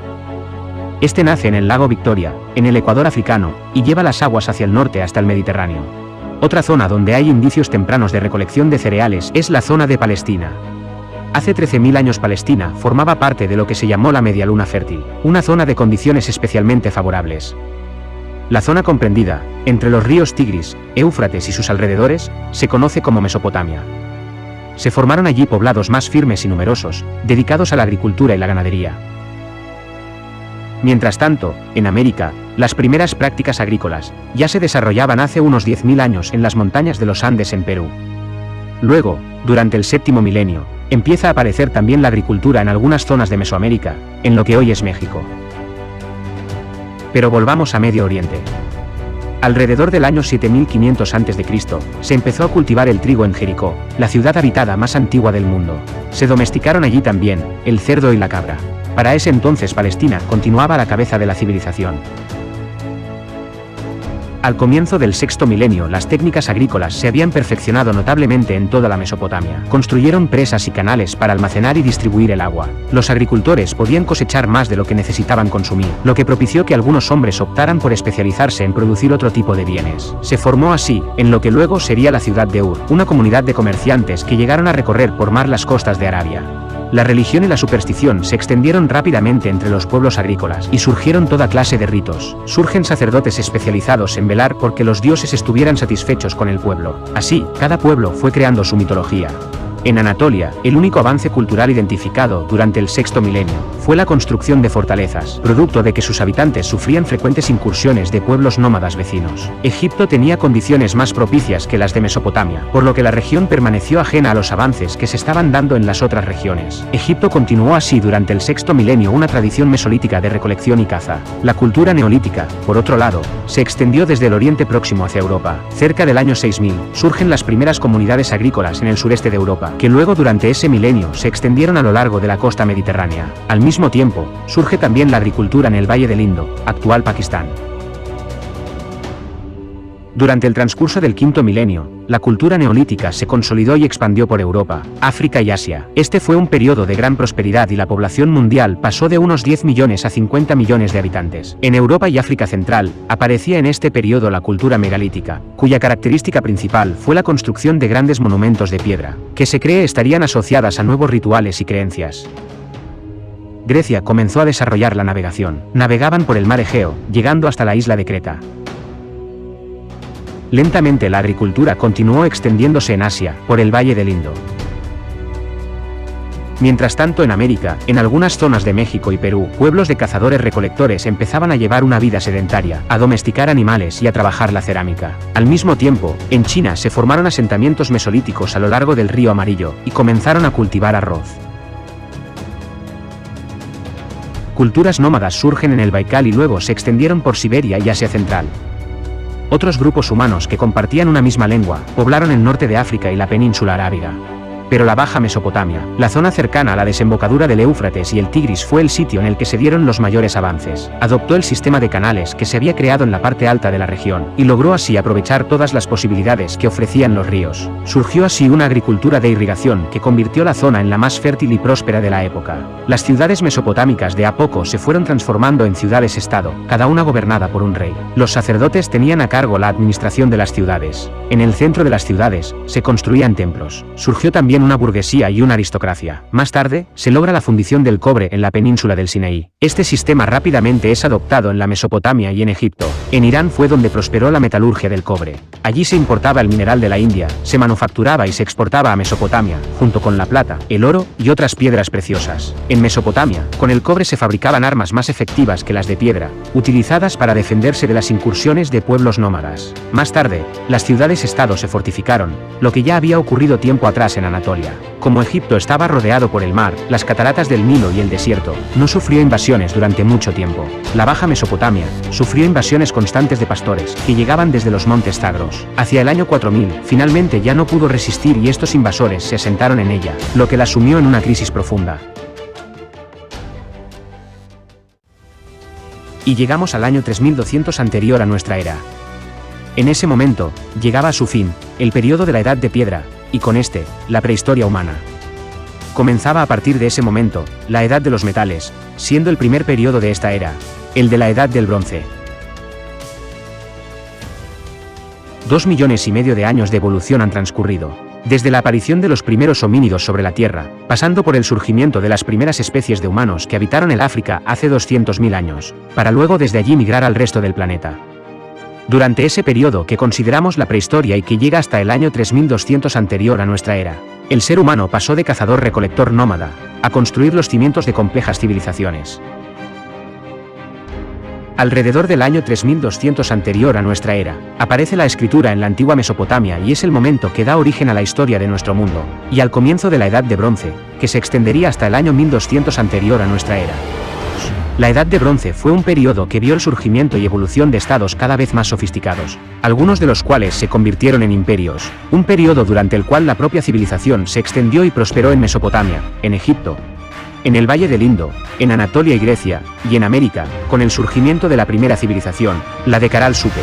Este nace en el lago Victoria, en el Ecuador africano, y lleva las aguas hacia el norte hasta el Mediterráneo. Otra zona donde hay indicios tempranos de recolección de cereales es la zona de Palestina. Hace 13.000 años Palestina formaba parte de lo que se llamó la Media Luna Fértil, una zona de condiciones especialmente favorables. La zona comprendida entre los ríos Tigris, Éufrates y sus alrededores se conoce como Mesopotamia. Se formaron allí poblados más firmes y numerosos, dedicados a la agricultura y la ganadería. Mientras tanto, en América, las primeras prácticas agrícolas ya se desarrollaban hace unos 10.000 años en las montañas de los Andes en Perú. Luego, durante el séptimo milenio, empieza a aparecer también la agricultura en algunas zonas de Mesoamérica, en lo que hoy es México. Pero volvamos a Medio Oriente. Alrededor del año 7500 a.C., se empezó a cultivar el trigo en Jericó, la ciudad habitada más antigua del mundo. Se domesticaron allí también el cerdo y la cabra. Para ese entonces Palestina continuaba a la cabeza de la civilización. Al comienzo del sexto milenio las técnicas agrícolas se habían perfeccionado notablemente en toda la Mesopotamia. Construyeron presas y canales para almacenar y distribuir el agua. Los agricultores podían cosechar más de lo que necesitaban consumir, lo que propició que algunos hombres optaran por especializarse en producir otro tipo de bienes. Se formó así, en lo que luego sería la ciudad de Ur, una comunidad de comerciantes que llegaron a recorrer por mar las costas de Arabia. La religión y la superstición se extendieron rápidamente entre los pueblos agrícolas y surgieron toda clase de ritos. Surgen sacerdotes especializados en velar porque los dioses estuvieran satisfechos con el pueblo. Así, cada pueblo fue creando su mitología. En Anatolia, el único avance cultural identificado durante el sexto milenio fue la construcción de fortalezas, producto de que sus habitantes sufrían frecuentes incursiones de pueblos nómadas vecinos. Egipto tenía condiciones más propicias que las de Mesopotamia, por lo que la región permaneció ajena a los avances que se estaban dando en las otras regiones. Egipto continuó así durante el sexto milenio una tradición mesolítica de recolección y caza. La cultura neolítica, por otro lado, se extendió desde el Oriente Próximo hacia Europa. Cerca del año 6000, surgen las primeras comunidades agrícolas en el sureste de Europa, que luego durante ese milenio se extendieron a lo largo de la costa mediterránea. Al mismo tiempo, surge también la agricultura en el Valle del Indo, actual Pakistán. Durante el transcurso del quinto milenio, la cultura neolítica se consolidó y expandió por Europa, África y Asia. Este fue un periodo de gran prosperidad y la población mundial pasó de unos 10 millones a 50 millones de habitantes. En Europa y África Central, aparecía en este periodo la cultura megalítica, cuya característica principal fue la construcción de grandes monumentos de piedra, que se cree estarían asociadas a nuevos rituales y creencias. Grecia comenzó a desarrollar la navegación. Navegaban por el mar Egeo, llegando hasta la isla de Creta. Lentamente la agricultura continuó extendiéndose en Asia, por el Valle del Indo. Mientras tanto en América, en algunas zonas de México y Perú, pueblos de cazadores-recolectores empezaban a llevar una vida sedentaria, a domesticar animales y a trabajar la cerámica. Al mismo tiempo, en China se formaron asentamientos mesolíticos a lo largo del río Amarillo, y comenzaron a cultivar arroz. Culturas nómadas surgen en el Baikal y luego se extendieron por Siberia y Asia Central. Otros grupos humanos que compartían una misma lengua, poblaron el norte de África y la península arábiga. Pero la Baja Mesopotamia, la zona cercana a la desembocadura del Éufrates y el Tigris fue el sitio en el que se dieron los mayores avances. Adoptó el sistema de canales que se había creado en la parte alta de la región, y logró así aprovechar todas las posibilidades que ofrecían los ríos. Surgió así una agricultura de irrigación que convirtió la zona en la más fértil y próspera de la época. Las ciudades mesopotámicas de a poco se fueron transformando en ciudades-estado, cada una gobernada por un rey. Los sacerdotes tenían a cargo la administración de las ciudades. En el centro de las ciudades, se construían templos. Surgió también una burguesía y una aristocracia. Más tarde, se logra la fundición del cobre en la península del Sinaí. Este sistema rápidamente es adoptado en la Mesopotamia y en Egipto. En Irán fue donde prosperó la metalurgia del cobre. Allí se importaba el mineral de la India, se manufacturaba y se exportaba a Mesopotamia, junto con la plata, el oro y otras piedras preciosas. En Mesopotamia, con el cobre se fabricaban armas más efectivas que las de piedra, utilizadas para defenderse de las incursiones de pueblos nómadas. Más tarde, las ciudades-estado se fortificaron, lo que ya había ocurrido tiempo atrás en Anatolia. Como Egipto estaba rodeado por el mar, las cataratas del Nilo y el desierto, no sufrió invasiones durante mucho tiempo. La Baja Mesopotamia sufrió invasiones constantes de pastores, que llegaban desde los montes Zagros. Hacia el año 4000, finalmente ya no pudo resistir y estos invasores se asentaron en ella, lo que la sumió en una crisis profunda. Y llegamos al año 3200 anterior a nuestra era. En ese momento, llegaba a su fin, el periodo de la Edad de Piedra, y con este, la prehistoria humana. Comenzaba a partir de ese momento, la Edad de los Metales, siendo el primer periodo de esta era, el de la Edad del Bronce. 2,5 millones de años de evolución han transcurrido, desde la aparición de los primeros homínidos sobre la Tierra, pasando por el surgimiento de las primeras especies de humanos que habitaron el África hace 200.000 años, para luego desde allí migrar al resto del planeta. Durante ese periodo que consideramos la prehistoria y que llega hasta el año 3200 anterior a nuestra era, el ser humano pasó de cazador-recolector nómada, a construir los cimientos de complejas civilizaciones. Alrededor del año 3200 anterior a nuestra era, aparece la escritura en la antigua Mesopotamia y es el momento que da origen a la historia de nuestro mundo, y al comienzo de la Edad de Bronce, que se extendería hasta el año 1200 anterior a nuestra era. La Edad de Bronce fue un periodo que vio el surgimiento y evolución de estados cada vez más sofisticados, algunos de los cuales se convirtieron en imperios, un periodo durante el cual la propia civilización se extendió y prosperó en Mesopotamia, en Egipto, en el Valle del Indo, en Anatolia y Grecia, y en América, con el surgimiento de la primera civilización, la de Caral-Supe.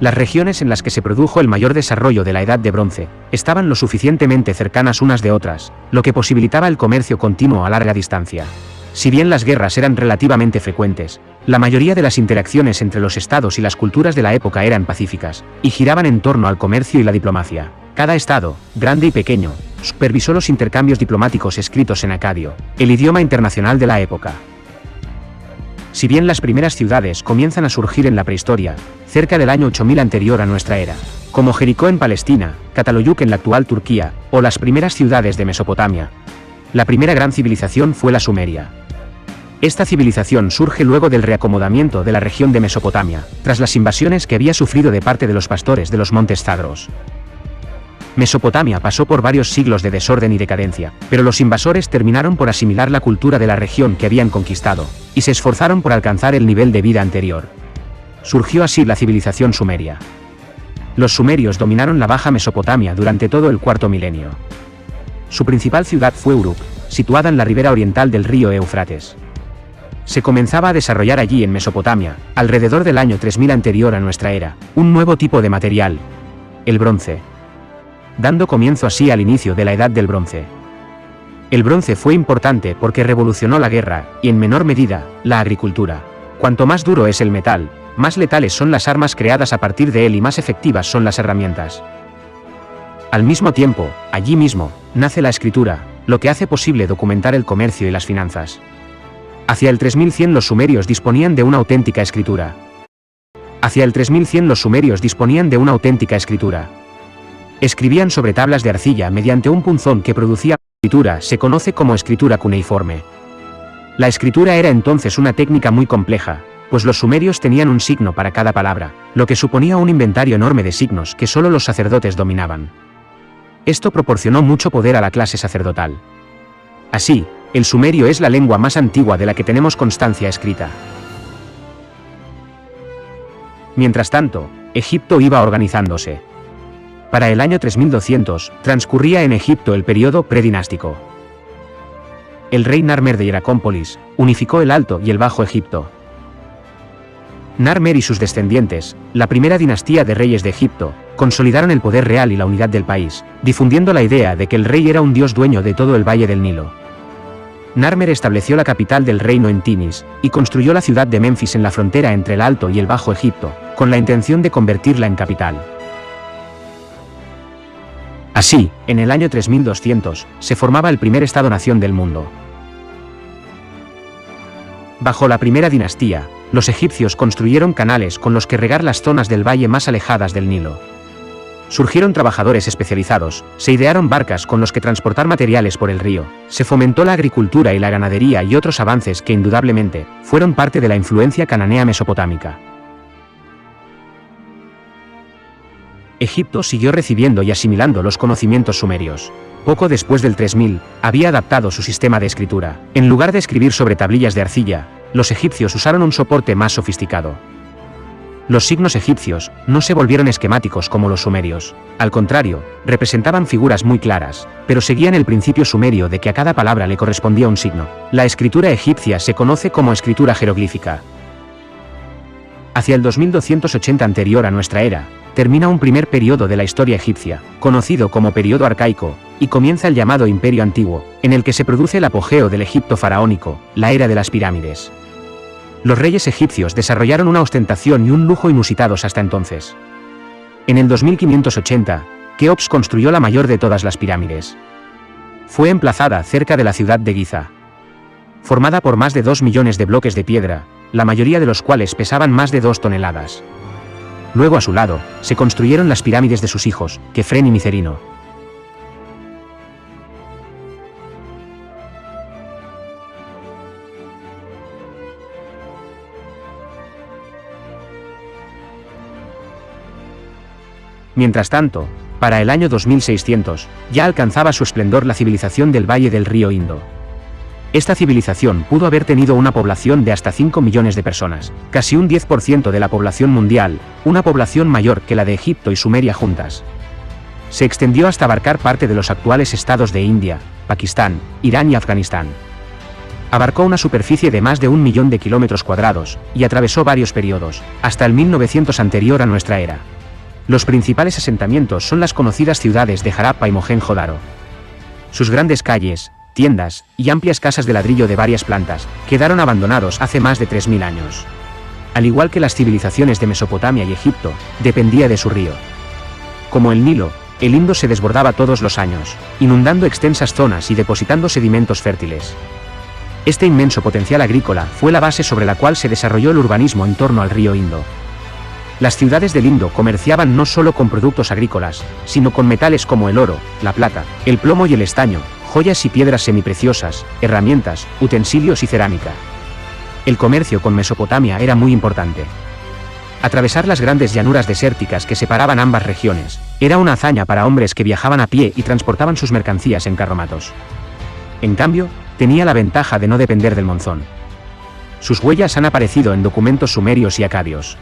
Las regiones en las que se produjo el mayor desarrollo de la Edad de Bronce estaban lo suficientemente cercanas unas de otras, lo que posibilitaba el comercio continuo a larga distancia. Si bien las guerras eran relativamente frecuentes, la mayoría de las interacciones entre los estados y las culturas de la época eran pacíficas, y giraban en torno al comercio y la diplomacia. Cada estado, grande y pequeño, supervisó los intercambios diplomáticos escritos en acadio, el idioma internacional de la época. Si bien las primeras ciudades comienzan a surgir en la prehistoria, cerca del año 8000 anterior a nuestra era, como Jericó en Palestina, Cataluyuk en la actual Turquía, o las primeras ciudades de Mesopotamia, La primera gran civilización fue la Sumeria. Esta civilización surge luego del reacomodamiento de la región de Mesopotamia, tras las invasiones que había sufrido de parte de los pastores de los montes Zagros. Mesopotamia pasó por varios siglos de desorden y decadencia, pero los invasores terminaron por asimilar la cultura de la región que habían conquistado, y se esforzaron por alcanzar el nivel de vida anterior. Surgió así la civilización sumeria. Los sumerios dominaron la Baja Mesopotamia durante todo el cuarto milenio. Su principal ciudad fue Uruk, situada en la ribera oriental del río Éufrates. Se comenzaba a desarrollar allí en Mesopotamia, alrededor del año 3000 anterior a nuestra era, un nuevo tipo de material, el bronce, dando comienzo así al inicio de la Edad del Bronce. El bronce fue importante porque revolucionó la guerra, y en menor medida, la agricultura. Cuanto más duro es el metal, más letales son las armas creadas a partir de él y más efectivas son las herramientas. Al mismo tiempo, allí mismo, nace la escritura, lo que hace posible documentar el comercio y las finanzas. Hacia el 3100 los sumerios disponían de una auténtica escritura. Escribían sobre tablas de arcilla mediante un punzón que producía escritura, se conoce como escritura cuneiforme. La escritura era entonces una técnica muy compleja, pues los sumerios tenían un signo para cada palabra, lo que suponía un inventario enorme de signos que solo los sacerdotes dominaban. Esto proporcionó mucho poder a la clase sacerdotal. Así, el sumerio es la lengua más antigua de la que tenemos constancia escrita. Mientras tanto, Egipto iba organizándose. Para el año 3200, transcurría en Egipto el periodo predinástico. El rey Narmer de Hieracómpolis unificó el Alto y el Bajo Egipto. Narmer y sus descendientes, la primera dinastía de reyes de Egipto, consolidaron el poder real y la unidad del país, difundiendo la idea de que el rey era un dios dueño de todo el valle del Nilo. Narmer estableció la capital del reino en Tinis, y construyó la ciudad de Menfis en la frontera entre el Alto y el Bajo Egipto, con la intención de convertirla en capital. Así, en el año 3200, se formaba el primer Estado-nación del mundo. Bajo la primera dinastía, los egipcios construyeron canales con los que regar las zonas del valle más alejadas del Nilo. Surgieron trabajadores especializados, se idearon barcas con los que transportar materiales por el río, se fomentó la agricultura y la ganadería y otros avances que indudablemente fueron parte de la influencia cananea mesopotámica. Egipto siguió recibiendo y asimilando los conocimientos sumerios. Poco después del 3000, había adaptado su sistema de escritura. En lugar de escribir sobre tablillas de arcilla, los egipcios usaron un soporte más sofisticado. Los signos egipcios no se volvieron esquemáticos como los sumerios. Al contrario, representaban figuras muy claras, pero seguían el principio sumerio de que a cada palabra le correspondía un signo. La escritura egipcia se conoce como escritura jeroglífica. Hacia el 2280 anterior a nuestra era, termina un primer periodo de la historia egipcia, conocido como periodo arcaico, y comienza el llamado Imperio Antiguo, en el que se produce el apogeo del Egipto faraónico, la era de las pirámides. Los reyes egipcios desarrollaron una ostentación y un lujo inusitados hasta entonces. En el 2580, Keops construyó la mayor de todas las pirámides. Fue emplazada cerca de la ciudad de Giza. Formada por más de 2 millones de bloques de piedra, la mayoría de los cuales pesaban más de 2 toneladas. Luego a su lado, se construyeron las pirámides de sus hijos, Kefren y Micerino. Mientras tanto, para el año 2600, ya alcanzaba su esplendor la civilización del valle del río Indo. Esta civilización pudo haber tenido una población de hasta 5 millones de personas, casi un 10% de la población mundial, una población mayor que la de Egipto y Sumeria juntas. Se extendió hasta abarcar parte de los actuales estados de India, Pakistán, Irán y Afganistán. Abarcó una superficie de más de 1 millón de kilómetros cuadrados, y atravesó varios periodos, hasta el 1900 anterior a nuestra era. Los principales asentamientos son las conocidas ciudades de Harappa y Mohenjo-Daro. Sus grandes calles, tiendas y amplias casas de ladrillo de varias plantas quedaron abandonados hace más de 3000 años. Al igual que las civilizaciones de Mesopotamia y Egipto, dependía de su río. Como el Nilo, el Indo se desbordaba todos los años, inundando extensas zonas y depositando sedimentos fértiles. Este inmenso potencial agrícola fue la base sobre la cual se desarrolló el urbanismo en torno al río Indo. Las ciudades del Indo comerciaban no solo con productos agrícolas, sino con metales como el oro, la plata, el plomo y el estaño, joyas y piedras semipreciosas, herramientas, utensilios y cerámica. El comercio con Mesopotamia era muy importante. Atravesar las grandes llanuras desérticas que separaban ambas regiones era una hazaña para hombres que viajaban a pie y transportaban sus mercancías en carromatos. En cambio, tenía la ventaja de no depender del monzón. Sus huellas han aparecido en documentos sumerios y acadios.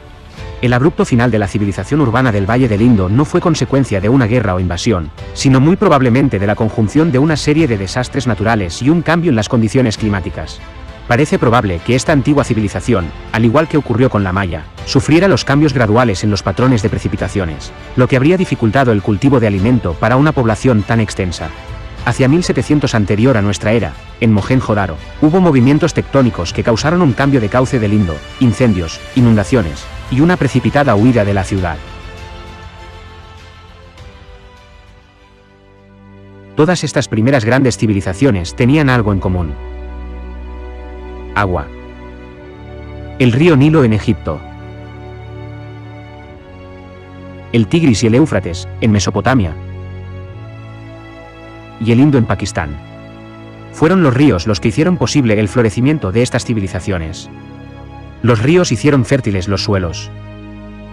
El abrupto final de la civilización urbana del Valle del Indo no fue consecuencia de una guerra o invasión, sino muy probablemente de la conjunción de una serie de desastres naturales y un cambio en las condiciones climáticas. Parece probable que esta antigua civilización, al igual que ocurrió con la maya, sufriera los cambios graduales en los patrones de precipitaciones, lo que habría dificultado el cultivo de alimento para una población tan extensa. Hacia 1700 anterior a nuestra era, en Mohenjo-Daro, hubo movimientos tectónicos que causaron un cambio de cauce del Indo, incendios, inundaciones, y una precipitada huida de la ciudad. Todas estas primeras grandes civilizaciones tenían algo en común. Agua. El río Nilo en Egipto. El Tigris y el Éufrates, en Mesopotamia. Y el Indo en Pakistán. Fueron los ríos los que hicieron posible el florecimiento de estas civilizaciones. Los ríos hicieron fértiles los suelos.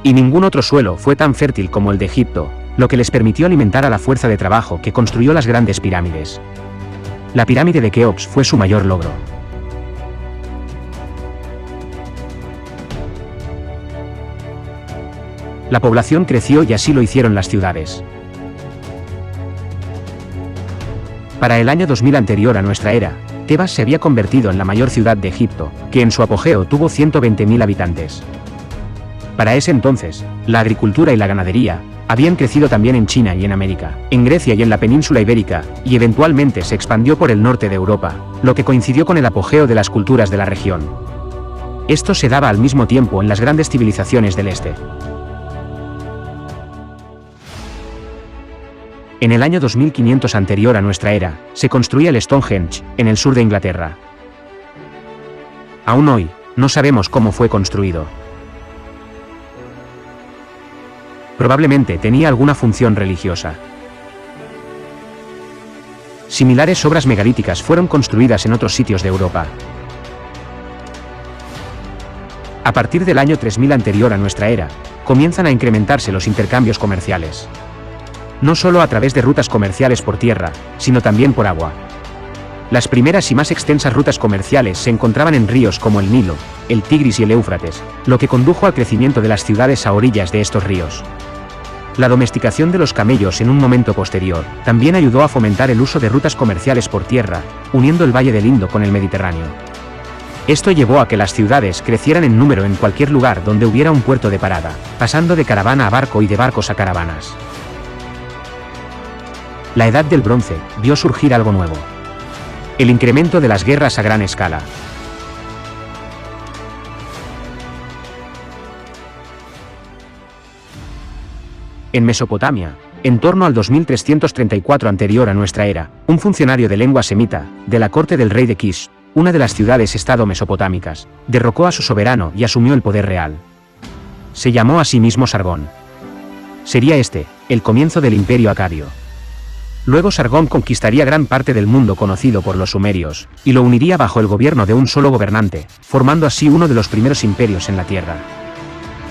Y ningún otro suelo fue tan fértil como el de Egipto, lo que les permitió alimentar a la fuerza de trabajo que construyó las grandes pirámides. La pirámide de Keops fue su mayor logro. La población creció y así lo hicieron las ciudades. Para el año 2000 anterior a nuestra era, Tebas se había convertido en la mayor ciudad de Egipto, que en su apogeo tuvo 120.000 habitantes. Para ese entonces, la agricultura y la ganadería habían crecido también en China y en América, en Grecia y en la península ibérica, y eventualmente se expandió por el norte de Europa, lo que coincidió con el apogeo de las culturas de la región. Esto se daba al mismo tiempo en las grandes civilizaciones del este. En el año 2500 anterior a nuestra era, se construía el Stonehenge, en el sur de Inglaterra. Aún hoy, no sabemos cómo fue construido. Probablemente tenía alguna función religiosa. Similares obras megalíticas fueron construidas en otros sitios de Europa. A partir del año 3000 anterior a nuestra era, comienzan a incrementarse los intercambios comerciales. No solo a través de rutas comerciales por tierra, sino también por agua. Las primeras y más extensas rutas comerciales se encontraban en ríos como el Nilo, el Tigris y el Éufrates, lo que condujo al crecimiento de las ciudades a orillas de estos ríos. La domesticación de los camellos en un momento posterior también ayudó a fomentar el uso de rutas comerciales por tierra, uniendo el Valle del Indo con el Mediterráneo. Esto llevó a que las ciudades crecieran en número en cualquier lugar donde hubiera un puerto de parada, pasando de caravana a barco y de barcos a caravanas. La Edad del Bronce vio surgir algo nuevo. El incremento de las guerras a gran escala. En Mesopotamia, en torno al 2334 anterior a nuestra era, un funcionario de lengua semita, de la corte del rey de Kish, una de las ciudades-estado mesopotámicas, derrocó a su soberano y asumió el poder real. Se llamó a sí mismo Sargón. Sería este, el comienzo del imperio acadio. Luego Sargón conquistaría gran parte del mundo conocido por los sumerios, y lo uniría bajo el gobierno de un solo gobernante, formando así uno de los primeros imperios en la tierra.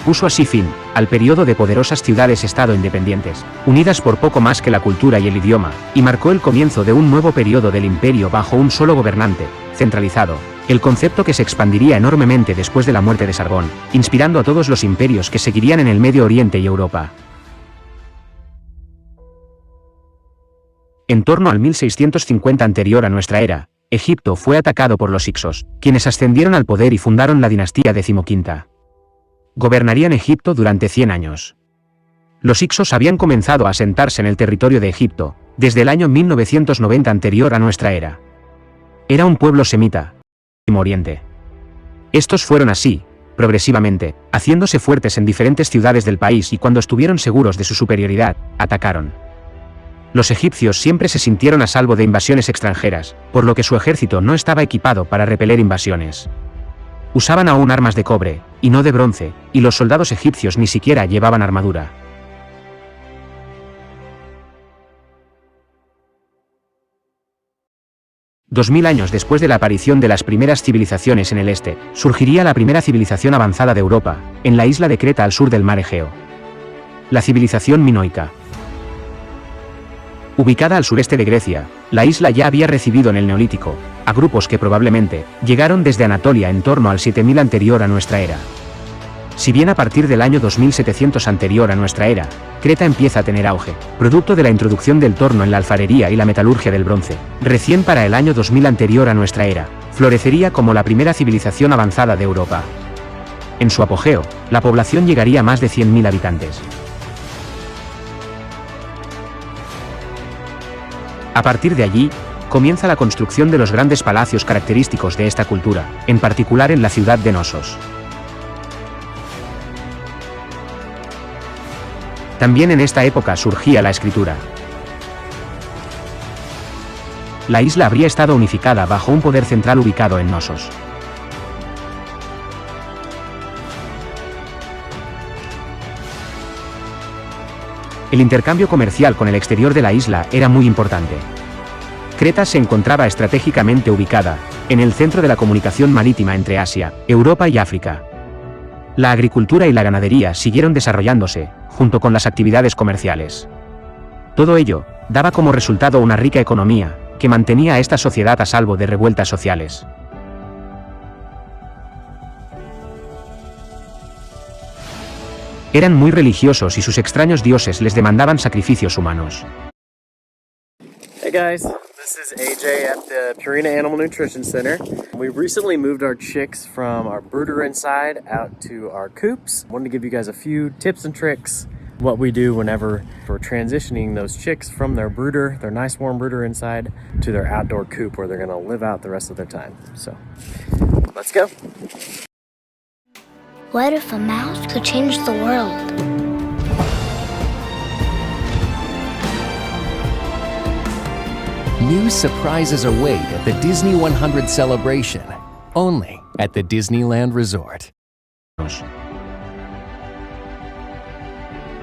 Puso así fin al periodo de poderosas ciudades-estado independientes, unidas por poco más que la cultura y el idioma, y marcó el comienzo de un nuevo periodo del imperio bajo un solo gobernante, centralizado, el concepto que se expandiría enormemente después de la muerte de Sargón, inspirando a todos los imperios que seguirían en el Medio Oriente y Europa. En torno al 1650 anterior a nuestra era, Egipto fue atacado por los Hicsos, quienes ascendieron al poder y fundaron la dinastía XV. Gobernarían Egipto durante 100 años. Los Hicsos habían comenzado a asentarse en el territorio de Egipto, desde el año 1990 anterior a nuestra era. Era un pueblo semita, en Oriente. Estos fueron así, progresivamente, haciéndose fuertes en diferentes ciudades del país y cuando estuvieron seguros de su superioridad, atacaron. Los egipcios siempre se sintieron a salvo de invasiones extranjeras, por lo que su ejército no estaba equipado para repeler invasiones. Usaban aún armas de cobre, y no de bronce, y los soldados egipcios ni siquiera llevaban armadura. 2000 años después de la aparición de las primeras civilizaciones en el este, surgiría la primera civilización avanzada de Europa, en la isla de Creta al sur del mar Egeo. La civilización minoica. Ubicada al sureste de Grecia, la isla ya había recibido en el Neolítico a grupos que probablemente llegaron desde Anatolia en torno al 7000 anterior a nuestra era. Si bien a partir del año 2700 anterior a nuestra era, Creta empieza a tener auge, producto de la introducción del torno en la alfarería y la metalurgia del bronce, recién para el año 2000 anterior a nuestra era, florecería como la primera civilización avanzada de Europa. En su apogeo, la población llegaría a más de 100.000 habitantes. A partir de allí, comienza la construcción de los grandes palacios característicos de esta cultura, en particular en la ciudad de Knossos. También en esta época surgía la escritura. La isla habría estado unificada bajo un poder central ubicado en Knossos. El intercambio comercial con el exterior de la isla era muy importante. Creta se encontraba estratégicamente ubicada en el centro de la comunicación marítima entre Asia, Europa y África. La agricultura y la ganadería siguieron desarrollándose, junto con las actividades comerciales. Todo ello daba como resultado una rica economía, que mantenía a esta sociedad a salvo de revueltas sociales. Eran muy religiosos y sus extraños dioses les demandaban sacrificios humanos. Hey guys, this is AJ at the Purina Animal Nutrition Center. We recently moved our chicks from our brooder inside out to our coops. Wanted to give you guys a few tips and tricks, what we do whenever we're transitioning those chicks from their brooder, their nice warm brooder inside, to their outdoor coop where they're gonna live out the rest of their time. So, let's go. What if a mouse could change the world? New surprises await at the Disney 100 celebration, only at the Disneyland Resort.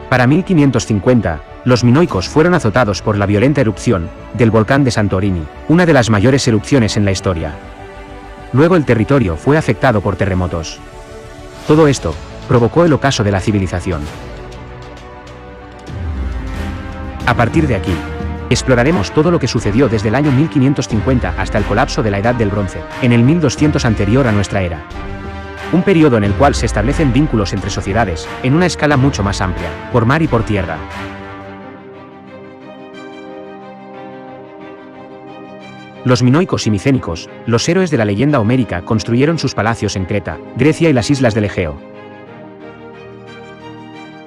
Para 1550, los minoicos fueron azotados por la violenta erupción del volcán de Santorini, una de las mayores erupciones en la historia. Luego el territorio fue afectado por terremotos. Todo esto provocó el ocaso de la civilización. A partir de aquí, exploraremos todo lo que sucedió desde el año 1550 hasta el colapso de la Edad del Bronce, en el 1200 anterior a nuestra era. Un periodo en el cual se establecen vínculos entre sociedades, en una escala mucho más amplia, por mar y por tierra. Los minoicos y micénicos, los héroes de la leyenda homérica, construyeron sus palacios en Creta, Grecia y las islas del Egeo.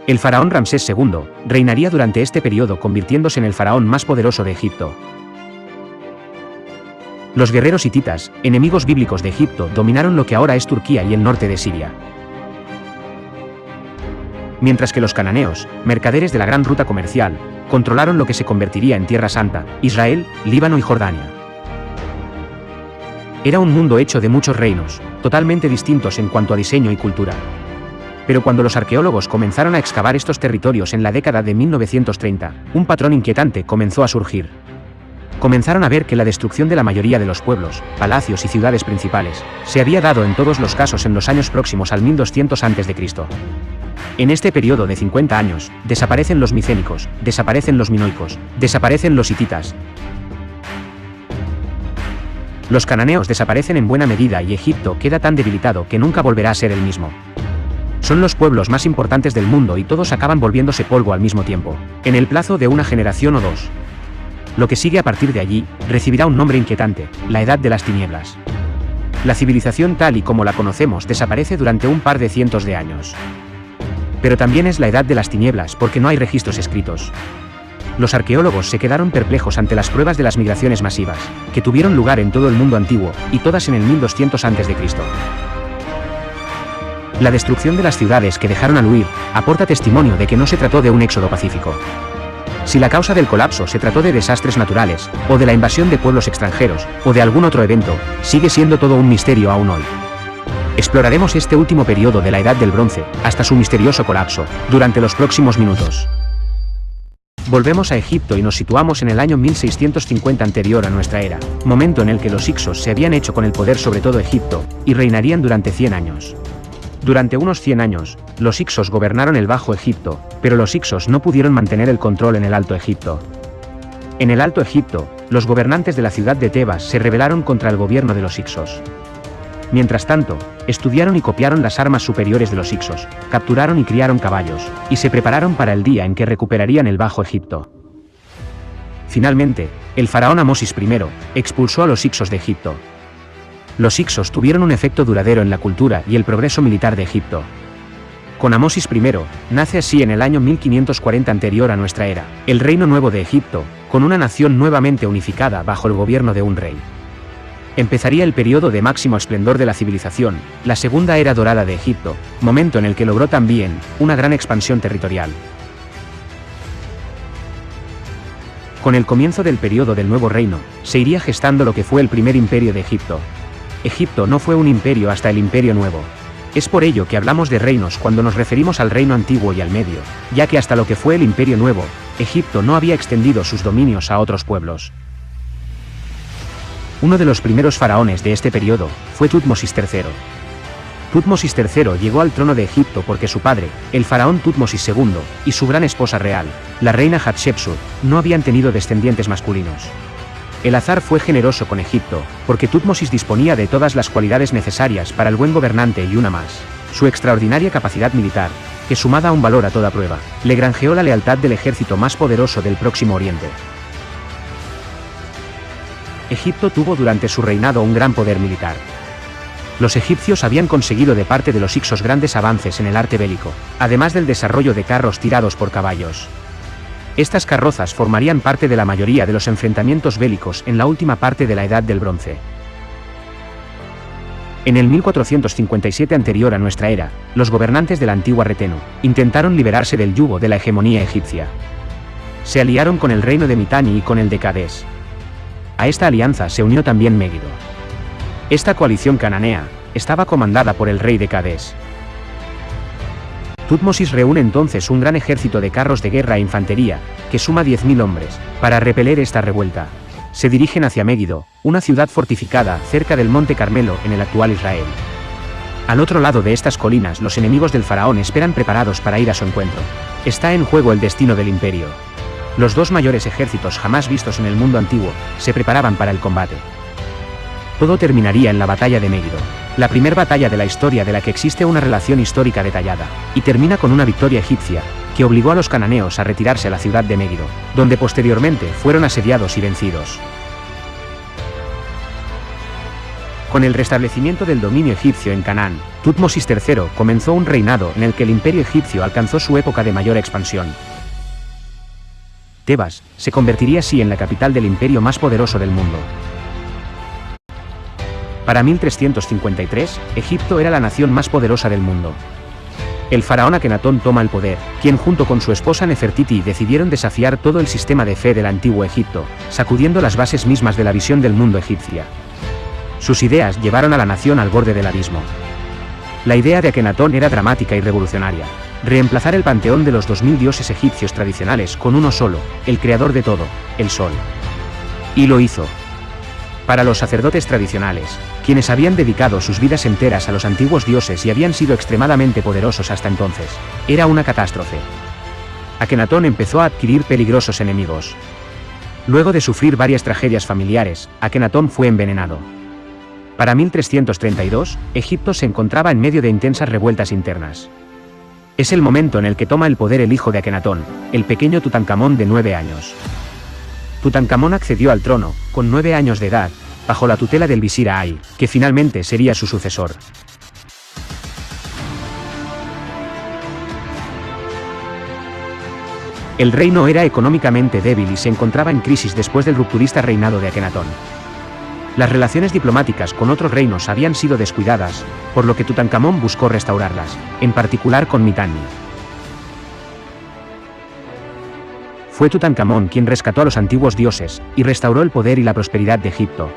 El faraón Ramsés II reinaría durante este periodo, convirtiéndose en el faraón más poderoso de Egipto. Los guerreros hititas, enemigos bíblicos de Egipto, dominaron lo que ahora es Turquía y el norte de Siria. Mientras que los cananeos, mercaderes de la gran ruta comercial, controlaron lo que se convertiría en Tierra Santa, Israel, Líbano y Jordania. Era un mundo hecho de muchos reinos, totalmente distintos en cuanto a diseño y cultura. Pero cuando los arqueólogos comenzaron a excavar estos territorios en la década de 1930, un patrón inquietante comenzó a surgir. Comenzaron a ver que la destrucción de la mayoría de los pueblos, palacios y ciudades principales se había dado en todos los casos en los años próximos al 1200 a.C. En este periodo de 50 años, desaparecen los micénicos, desaparecen los minoicos, desaparecen los hititas. Los cananeos desaparecen en buena medida y Egipto queda tan debilitado que nunca volverá a ser el mismo. Son los pueblos más importantes del mundo y todos acaban volviéndose polvo al mismo tiempo, en el plazo de una generación o dos. Lo que sigue a partir de allí, recibirá un nombre inquietante, la Edad de las Tinieblas. La civilización tal y como la conocemos desaparece durante un par de cientos de años. Pero también es la Edad de las Tinieblas porque no hay registros escritos. Los arqueólogos se quedaron perplejos ante las pruebas de las migraciones masivas, que tuvieron lugar en todo el mundo antiguo, y todas en el 1200 a.C. La destrucción de las ciudades que dejaron al huir, aporta testimonio de que no se trató de un éxodo pacífico. Si la causa del colapso se trató de desastres naturales, o de la invasión de pueblos extranjeros, o de algún otro evento, sigue siendo todo un misterio aún hoy. Exploraremos este último periodo de la Edad del Bronce, hasta su misterioso colapso, durante los próximos minutos. Volvemos a Egipto y nos situamos en el año 1650 anterior a nuestra era, momento en el que los hicsos se habían hecho con el poder sobre todo Egipto, y reinarían durante 100 años. Durante unos 100 años, los hicsos gobernaron el Bajo Egipto, pero los hicsos no pudieron mantener el control en el Alto Egipto. En el Alto Egipto, los gobernantes de la ciudad de Tebas se rebelaron contra el gobierno de los hicsos. Mientras tanto, estudiaron y copiaron las armas superiores de los hicsos, capturaron y criaron caballos, y se prepararon para el día en que recuperarían el Bajo Egipto. Finalmente, el faraón Amosis I expulsó a los hicsos de Egipto. Los hicsos tuvieron un efecto duradero en la cultura y el progreso militar de Egipto. Con Amosis I, nace así en el año 1540 anterior a nuestra era, el Reino Nuevo de Egipto, con una nación nuevamente unificada bajo el gobierno de un rey. Empezaría el periodo de máximo esplendor de la civilización, la Segunda Era Dorada de Egipto, momento en el que logró también una gran expansión territorial. Con el comienzo del periodo del Nuevo Reino, se iría gestando lo que fue el primer imperio de Egipto. Egipto no fue un imperio hasta el Imperio Nuevo. Es por ello que hablamos de reinos cuando nos referimos al Reino Antiguo y al Medio, ya que hasta lo que fue el Imperio Nuevo, Egipto no había extendido sus dominios a otros pueblos. Uno de los primeros faraones de este periodo fue Tutmosis III. Tutmosis III llegó al trono de Egipto porque su padre, el faraón Tutmosis II, y su gran esposa real, la reina Hatshepsut, no habían tenido descendientes masculinos. El azar fue generoso con Egipto, porque Tutmosis disponía de todas las cualidades necesarias para el buen gobernante y una más, su extraordinaria capacidad militar, que sumada a un valor a toda prueba, le granjeó la lealtad del ejército más poderoso del Próximo Oriente. Egipto tuvo durante su reinado un gran poder militar. Los egipcios habían conseguido de parte de los hicsos grandes avances en el arte bélico, además del desarrollo de carros tirados por caballos. Estas carrozas formarían parte de la mayoría de los enfrentamientos bélicos en la última parte de la Edad del Bronce. En el 1457 anterior a nuestra era, los gobernantes de la antigua Retenu intentaron liberarse del yugo de la hegemonía egipcia. Se aliaron con el reino de Mitanni y con el de Cades. A esta alianza se unió también Megiddo. Esta coalición cananea estaba comandada por el rey de Cades. Tutmosis reúne entonces un gran ejército de carros de guerra e infantería, que suma 10.000 hombres, para repeler esta revuelta. Se dirigen hacia Megiddo, una ciudad fortificada cerca del Monte Carmelo en el actual Israel. Al otro lado de estas colinas los enemigos del faraón esperan preparados para ir a su encuentro. Está en juego el destino del imperio. Los dos mayores ejércitos jamás vistos en el mundo antiguo se preparaban para el combate. Todo terminaría en la batalla de Megiddo, la primera batalla de la historia de la que existe una relación histórica detallada, y termina con una victoria egipcia, que obligó a los cananeos a retirarse a la ciudad de Megiddo, donde posteriormente fueron asediados y vencidos. Con el restablecimiento del dominio egipcio en Canaán, Tutmosis III comenzó un reinado en el que el imperio egipcio alcanzó su época de mayor expansión. Tebas se convertiría así en la capital del imperio más poderoso del mundo. Para 1353, Egipto era la nación más poderosa del mundo. El faraón Akenatón toma el poder, quien junto con su esposa Nefertiti decidieron desafiar todo el sistema de fe del antiguo Egipto, sacudiendo las bases mismas de la visión del mundo egipcia. Sus ideas llevaron a la nación al borde del abismo. La idea de Akenatón era dramática y revolucionaria: reemplazar el panteón de los 2000 dioses egipcios tradicionales con uno solo, el creador de todo, el sol. Y lo hizo. Para los sacerdotes tradicionales, quienes habían dedicado sus vidas enteras a los antiguos dioses y habían sido extremadamente poderosos hasta entonces, era una catástrofe. Akenatón empezó a adquirir peligrosos enemigos. Luego de sufrir varias tragedias familiares, Akenatón fue envenenado. Para 1332, Egipto se encontraba en medio de intensas revueltas internas. Es el momento en el que toma el poder el hijo de Akenatón, el pequeño Tutankamón de 9 años. Tutankamón accedió al trono, con 9 años de edad, bajo la tutela del visir Ay, que finalmente sería su sucesor. El reino era económicamente débil y se encontraba en crisis después del rupturista reinado de Akenatón. Las relaciones diplomáticas con otros reinos habían sido descuidadas, por lo que Tutankamón buscó restaurarlas, en particular con Mitanni. Fue Tutankamón quien rescató a los antiguos dioses, y restauró el poder y la prosperidad de Egipto.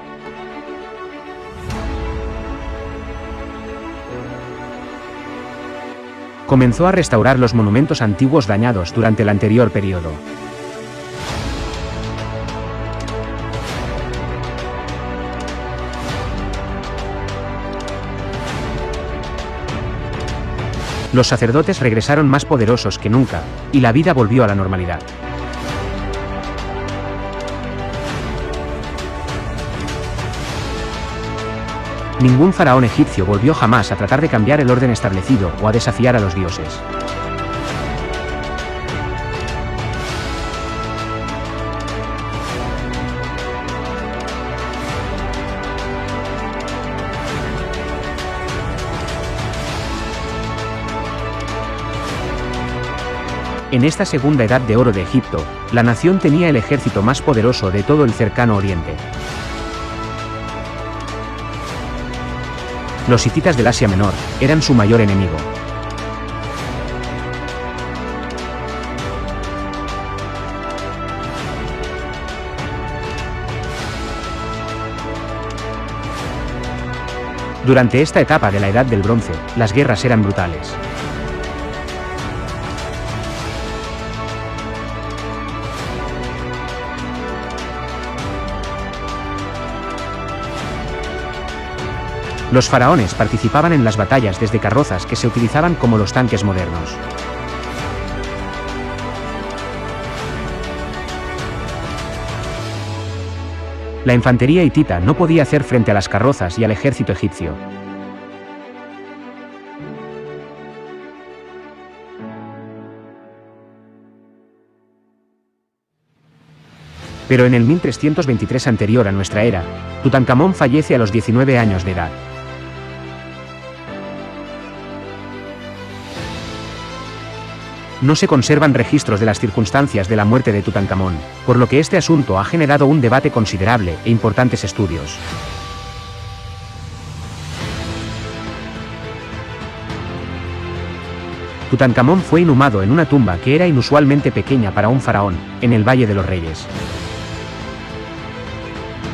Comenzó a restaurar los monumentos antiguos dañados durante el anterior periodo. Los sacerdotes regresaron más poderosos que nunca, y la vida volvió a la normalidad. Ningún faraón egipcio volvió jamás a tratar de cambiar el orden establecido o a desafiar a los dioses. En esta segunda edad de oro de Egipto, la nación tenía el ejército más poderoso de todo el cercano oriente. Los hititas del Asia Menor eran su mayor enemigo. Durante esta etapa de la Edad del Bronce, las guerras eran brutales. Los faraones participaban en las batallas desde carrozas que se utilizaban como los tanques modernos. La infantería hitita no podía hacer frente a las carrozas y al ejército egipcio. Pero en el 1323 anterior a nuestra era, Tutankamón fallece a los 19 años de edad. No se conservan registros de las circunstancias de la muerte de Tutankamón, por lo que este asunto ha generado un debate considerable e importantes estudios. Tutankamón fue inhumado en una tumba que era inusualmente pequeña para un faraón, en el Valle de los Reyes.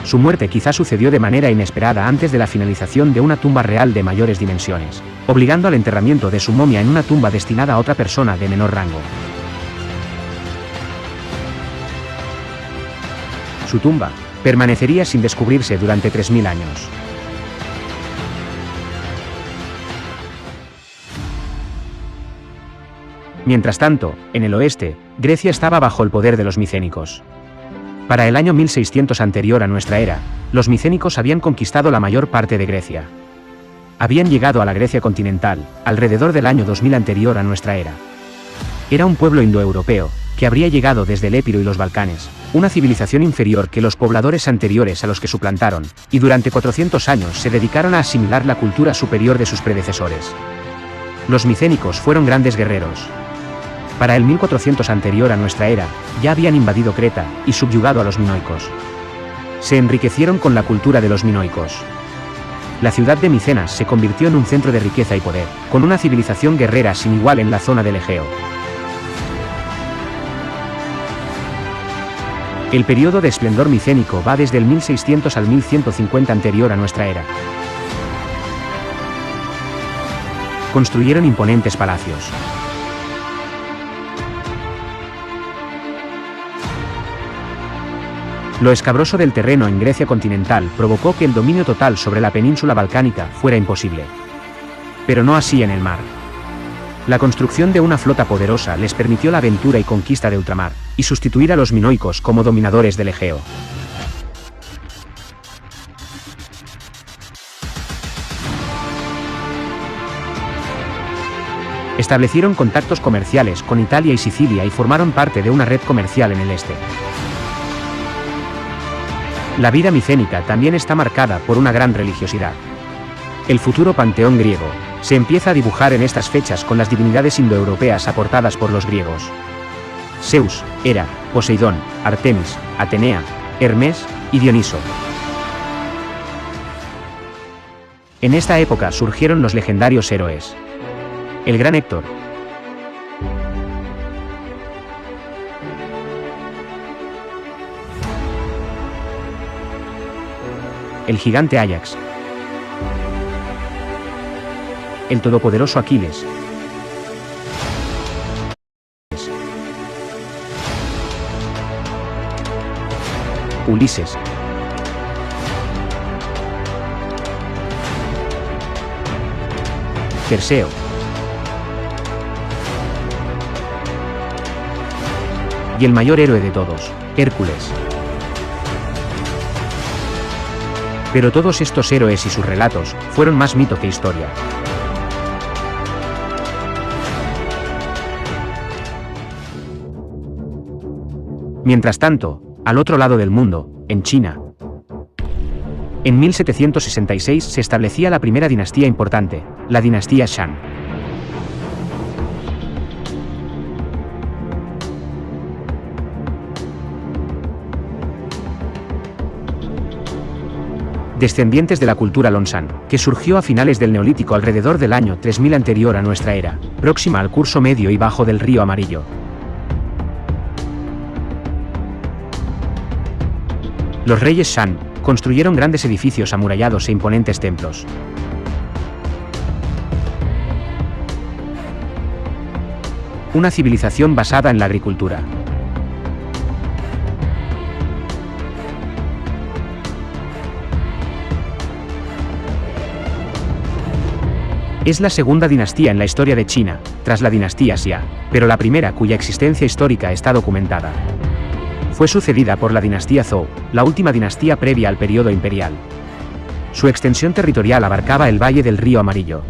Su muerte quizá sucedió de manera inesperada antes de la finalización de una tumba real de mayores dimensiones, obligando al enterramiento de su momia en una tumba destinada a otra persona de menor rango. Su tumba permanecería sin descubrirse durante 3000 años. Mientras tanto, en el oeste, Grecia estaba bajo el poder de los micénicos. Para el año 1600 anterior a nuestra era, los micénicos habían conquistado la mayor parte de Grecia. Habían llegado a la Grecia continental, alrededor del año 2000 anterior a nuestra era. Era un pueblo indoeuropeo, que habría llegado desde el Épiro y los Balcanes, una civilización inferior que los pobladores anteriores a los que suplantaron, y durante 400 años se dedicaron a asimilar la cultura superior de sus predecesores. Los micénicos fueron grandes guerreros. Para el 1400 anterior a nuestra era, ya habían invadido Creta y subyugado a los minoicos. Se enriquecieron con la cultura de los minoicos. La ciudad de Micenas se convirtió en un centro de riqueza y poder, con una civilización guerrera sin igual en la zona del Egeo. El periodo de esplendor micénico va desde el 1600 al 1150 anterior a nuestra era. Construyeron imponentes palacios. Lo escabroso del terreno en Grecia continental provocó que el dominio total sobre la península balcánica fuera imposible. Pero no así en el mar. La construcción de una flota poderosa les permitió la aventura y conquista de ultramar, y sustituir a los minoicos como dominadores del Egeo. Establecieron contactos comerciales con Italia y Sicilia y formaron parte de una red comercial en el este. La vida micénica también está marcada por una gran religiosidad. El futuro panteón griego se empieza a dibujar en estas fechas con las divinidades indoeuropeas aportadas por los griegos. Zeus, Hera, Poseidón, Artemis, Atenea, Hermes y Dioniso. En esta época surgieron los legendarios héroes. El gran Héctor, el gigante Áyax, el todopoderoso Aquiles, Ulises, Perseo, y el mayor héroe de todos, Hércules. Pero todos estos héroes y sus relatos fueron más mito que historia. Mientras tanto, al otro lado del mundo, en China, en 1766 se establecía la primera dinastía importante, la dinastía Shang. Descendientes de la cultura Longshan, que surgió a finales del Neolítico alrededor del año 3000 anterior a nuestra era, próxima al curso medio y bajo del río Amarillo. Los reyes Shang construyeron grandes edificios amurallados e imponentes templos. Una civilización basada en la agricultura. Es la segunda dinastía en la historia de China, tras la dinastía Xia, pero la primera cuya existencia histórica está documentada. Fue sucedida por la dinastía Zhou, la última dinastía previa al periodo imperial. Su extensión territorial abarcaba el valle del río Amarillo.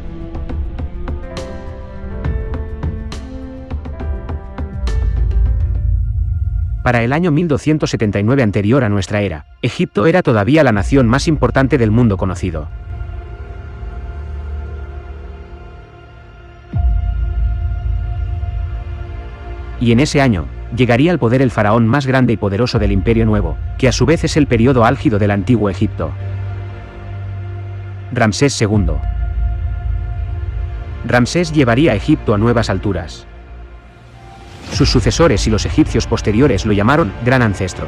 Para el año 1279 anterior a nuestra era, Egipto era todavía la nación más importante del mundo conocido. Y en ese año, llegaría al poder el faraón más grande y poderoso del Imperio Nuevo, que a su vez es el periodo álgido del antiguo Egipto. Ramsés II. Ramsés llevaría a Egipto a nuevas alturas. Sus sucesores y los egipcios posteriores lo llamaron Gran Ancestro.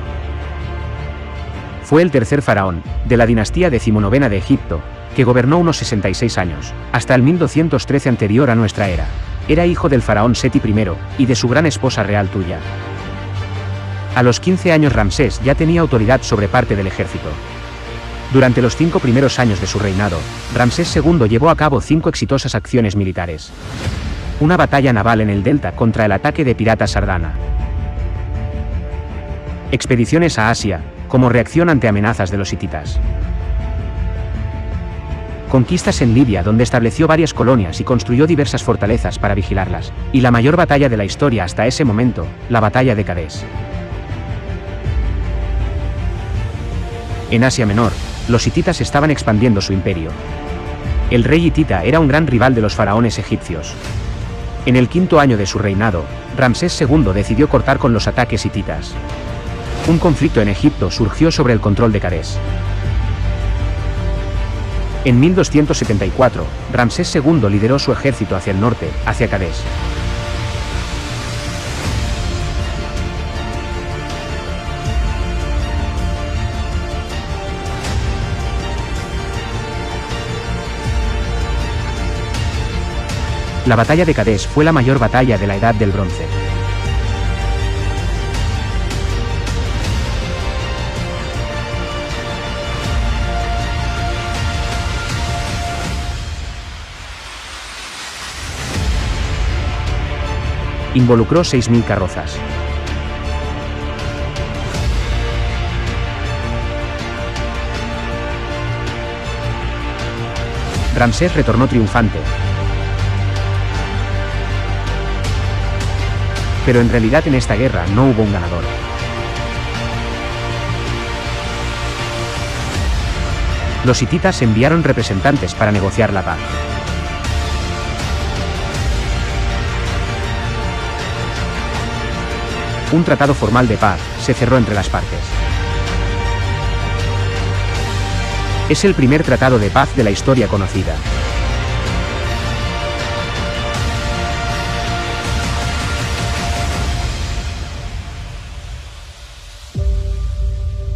Fue el tercer faraón, de la dinastía decimonovena de Egipto, que gobernó unos 66 años, hasta el 1213 anterior a nuestra era. Era hijo del faraón Seti I, y de su gran esposa real Tuya. A los 15 años Ramsés ya tenía autoridad sobre parte del ejército. Durante los 5 primeros años de su reinado, Ramsés II llevó a cabo 5 exitosas acciones militares. Una batalla naval en el delta contra el ataque de piratas Sardana. Expediciones a Asia, como reacción ante amenazas de los hititas. Conquistas en Libia, donde estableció varias colonias y construyó diversas fortalezas para vigilarlas, y la mayor batalla de la historia hasta ese momento, la batalla de Cadés. En Asia Menor, los hititas estaban expandiendo su imperio. El rey hitita era un gran rival de los faraones egipcios. En el 5º año de su reinado, Ramsés II decidió cortar con los ataques hititas. Un conflicto en Egipto surgió sobre el control de Cadés. En 1274, Ramsés II lideró su ejército hacia el norte, hacia Cadés. La batalla de Cadés fue la mayor batalla de la Edad del Bronce. Involucró 6.000 carrozas. Ramsés retornó triunfante. Pero en realidad en esta guerra no hubo un ganador. Los hititas enviaron representantes para negociar la paz. Un tratado formal de paz se cerró entre las partes. Es el primer tratado de paz de la historia conocida.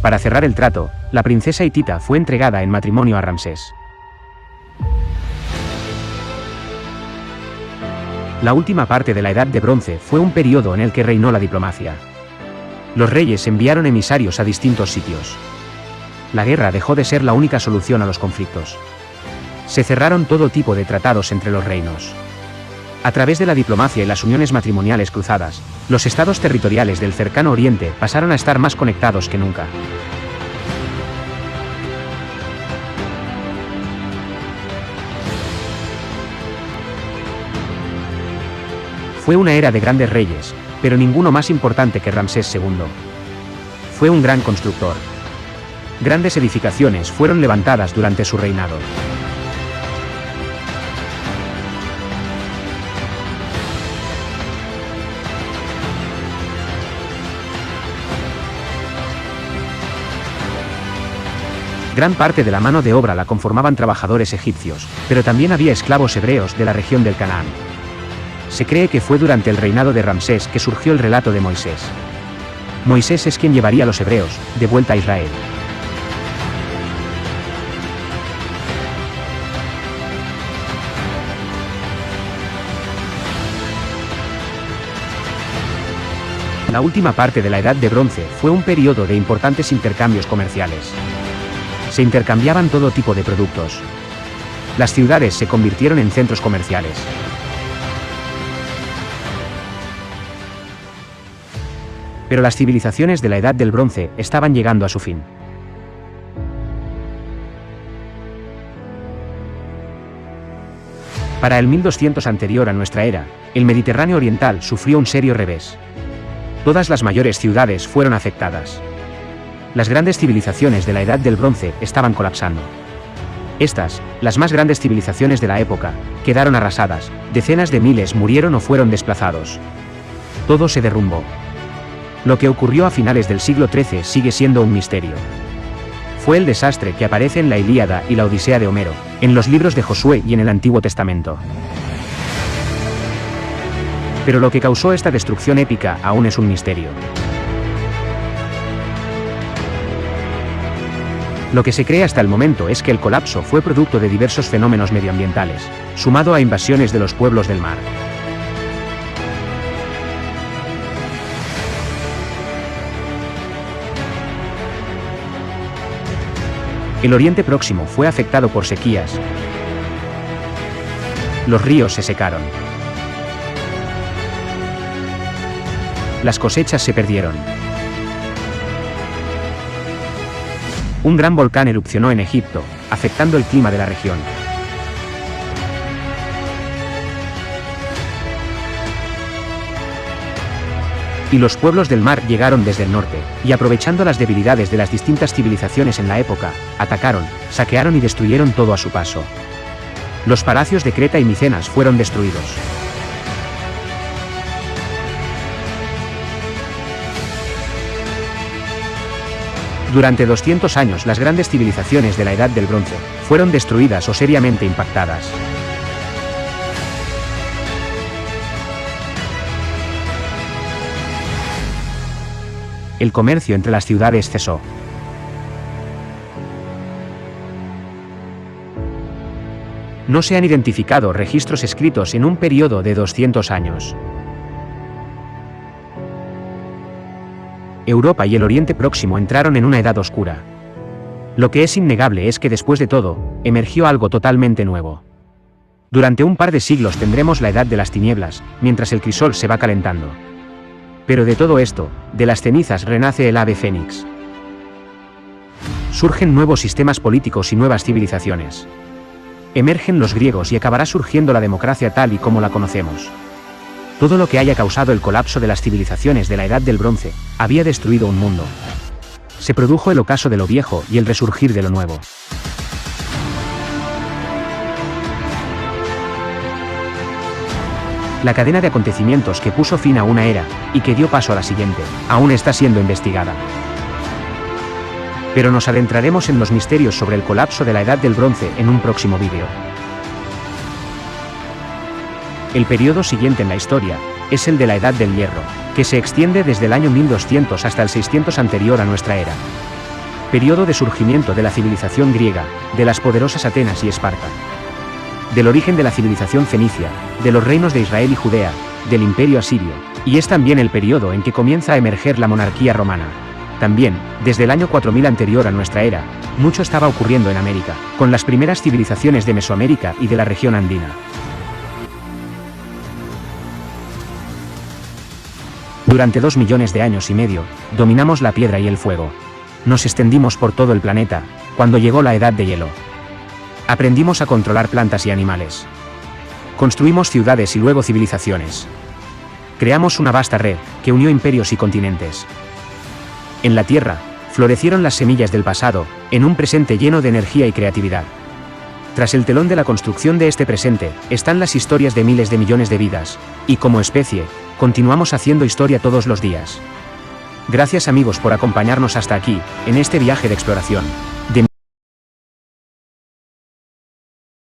Para cerrar el trato, la princesa hitita fue entregada en matrimonio a Ramsés. La última parte de la Edad de Bronce fue un periodo en el que reinó la diplomacia. Los reyes enviaron emisarios a distintos sitios. La guerra dejó de ser la única solución a los conflictos. Se cerraron todo tipo de tratados entre los reinos. A través de la diplomacia y las uniones matrimoniales cruzadas, los estados territoriales del cercano Oriente pasaron a estar más conectados que nunca. Fue una era de grandes reyes, pero ninguno más importante que Ramsés II. Fue un gran constructor. Grandes edificaciones fueron levantadas durante su reinado. Gran parte de la mano de obra la conformaban trabajadores egipcios, pero también había esclavos hebreos de la región del Canaán. Se cree que fue durante el reinado de Ramsés que surgió el relato de Moisés. Moisés es quien llevaría a los hebreos de vuelta a Israel. La última parte de la Edad de Bronce fue un periodo de importantes intercambios comerciales. Se intercambiaban todo tipo de productos. Las ciudades se convirtieron en centros comerciales. Pero las civilizaciones de la Edad del Bronce estaban llegando a su fin. Para el 1200 anterior a nuestra era, el Mediterráneo oriental sufrió un serio revés. Todas las mayores ciudades fueron afectadas. Las grandes civilizaciones de la Edad del Bronce estaban colapsando. Estas, las más grandes civilizaciones de la época, quedaron arrasadas, decenas de miles murieron o fueron desplazados. Todo se derrumbó. Lo que ocurrió a finales del siglo XIII sigue siendo un misterio. Fue el desastre que aparece en la Ilíada y la Odisea de Homero, en los libros de Josué y en el Antiguo Testamento. Pero lo que causó esta destrucción épica aún es un misterio. Lo que se cree hasta el momento es que el colapso fue producto de diversos fenómenos medioambientales, sumado a invasiones de los pueblos del mar. El Oriente Próximo fue afectado por sequías. Los ríos se secaron. Las cosechas se perdieron. Un gran volcán erupcionó en Egipto, afectando el clima de la región. Y los pueblos del mar llegaron desde el norte, y aprovechando las debilidades de las distintas civilizaciones en la época, atacaron, saquearon y destruyeron todo a su paso. Los palacios de Creta y Micenas fueron destruidos. Durante 200 años las grandes civilizaciones de la Edad del Bronce fueron destruidas o seriamente impactadas. El comercio entre las ciudades cesó. No se han identificado registros escritos en un periodo de 200 años. Europa y el Oriente Próximo entraron en una edad oscura. Lo que es innegable es que después de todo, emergió algo totalmente nuevo. Durante un par de siglos tendremos la edad de las tinieblas, mientras el crisol se va calentando. Pero de todo esto, de las cenizas renace el ave fénix. Surgen nuevos sistemas políticos y nuevas civilizaciones. Emergen los griegos y acabará surgiendo la democracia tal y como la conocemos. Todo lo que haya causado el colapso de las civilizaciones de la Edad del Bronce, había destruido un mundo. Se produjo el ocaso de lo viejo y el resurgir de lo nuevo. La cadena de acontecimientos que puso fin a una era, y que dio paso a la siguiente, aún está siendo investigada. Pero nos adentraremos en los misterios sobre el colapso de la Edad del Bronce en un próximo vídeo. El periodo siguiente en la historia es el de la Edad del Hierro, que se extiende desde el año 1200 hasta el 600 anterior a nuestra era. Periodo de surgimiento de la civilización griega, de las poderosas Atenas y Esparta. Del origen de la civilización fenicia, de los reinos de Israel y Judea, del imperio asirio, y es también el periodo en que comienza a emerger la monarquía romana. También, desde el año 4000 anterior a nuestra era, mucho estaba ocurriendo en América, con las primeras civilizaciones de Mesoamérica y de la región andina. Durante 2 millones de años y medio, dominamos la piedra y el fuego. Nos extendimos por todo el planeta, cuando llegó la edad de hielo. Aprendimos a controlar plantas y animales. Construimos ciudades y luego civilizaciones. Creamos una vasta red, que unió imperios y continentes. En la Tierra, florecieron las semillas del pasado, en un presente lleno de energía y creatividad. Tras el telón de la construcción de este presente, están las historias de miles de millones de vidas, y como especie, continuamos haciendo historia todos los días. Gracias amigos por acompañarnos hasta aquí, en este viaje de exploración.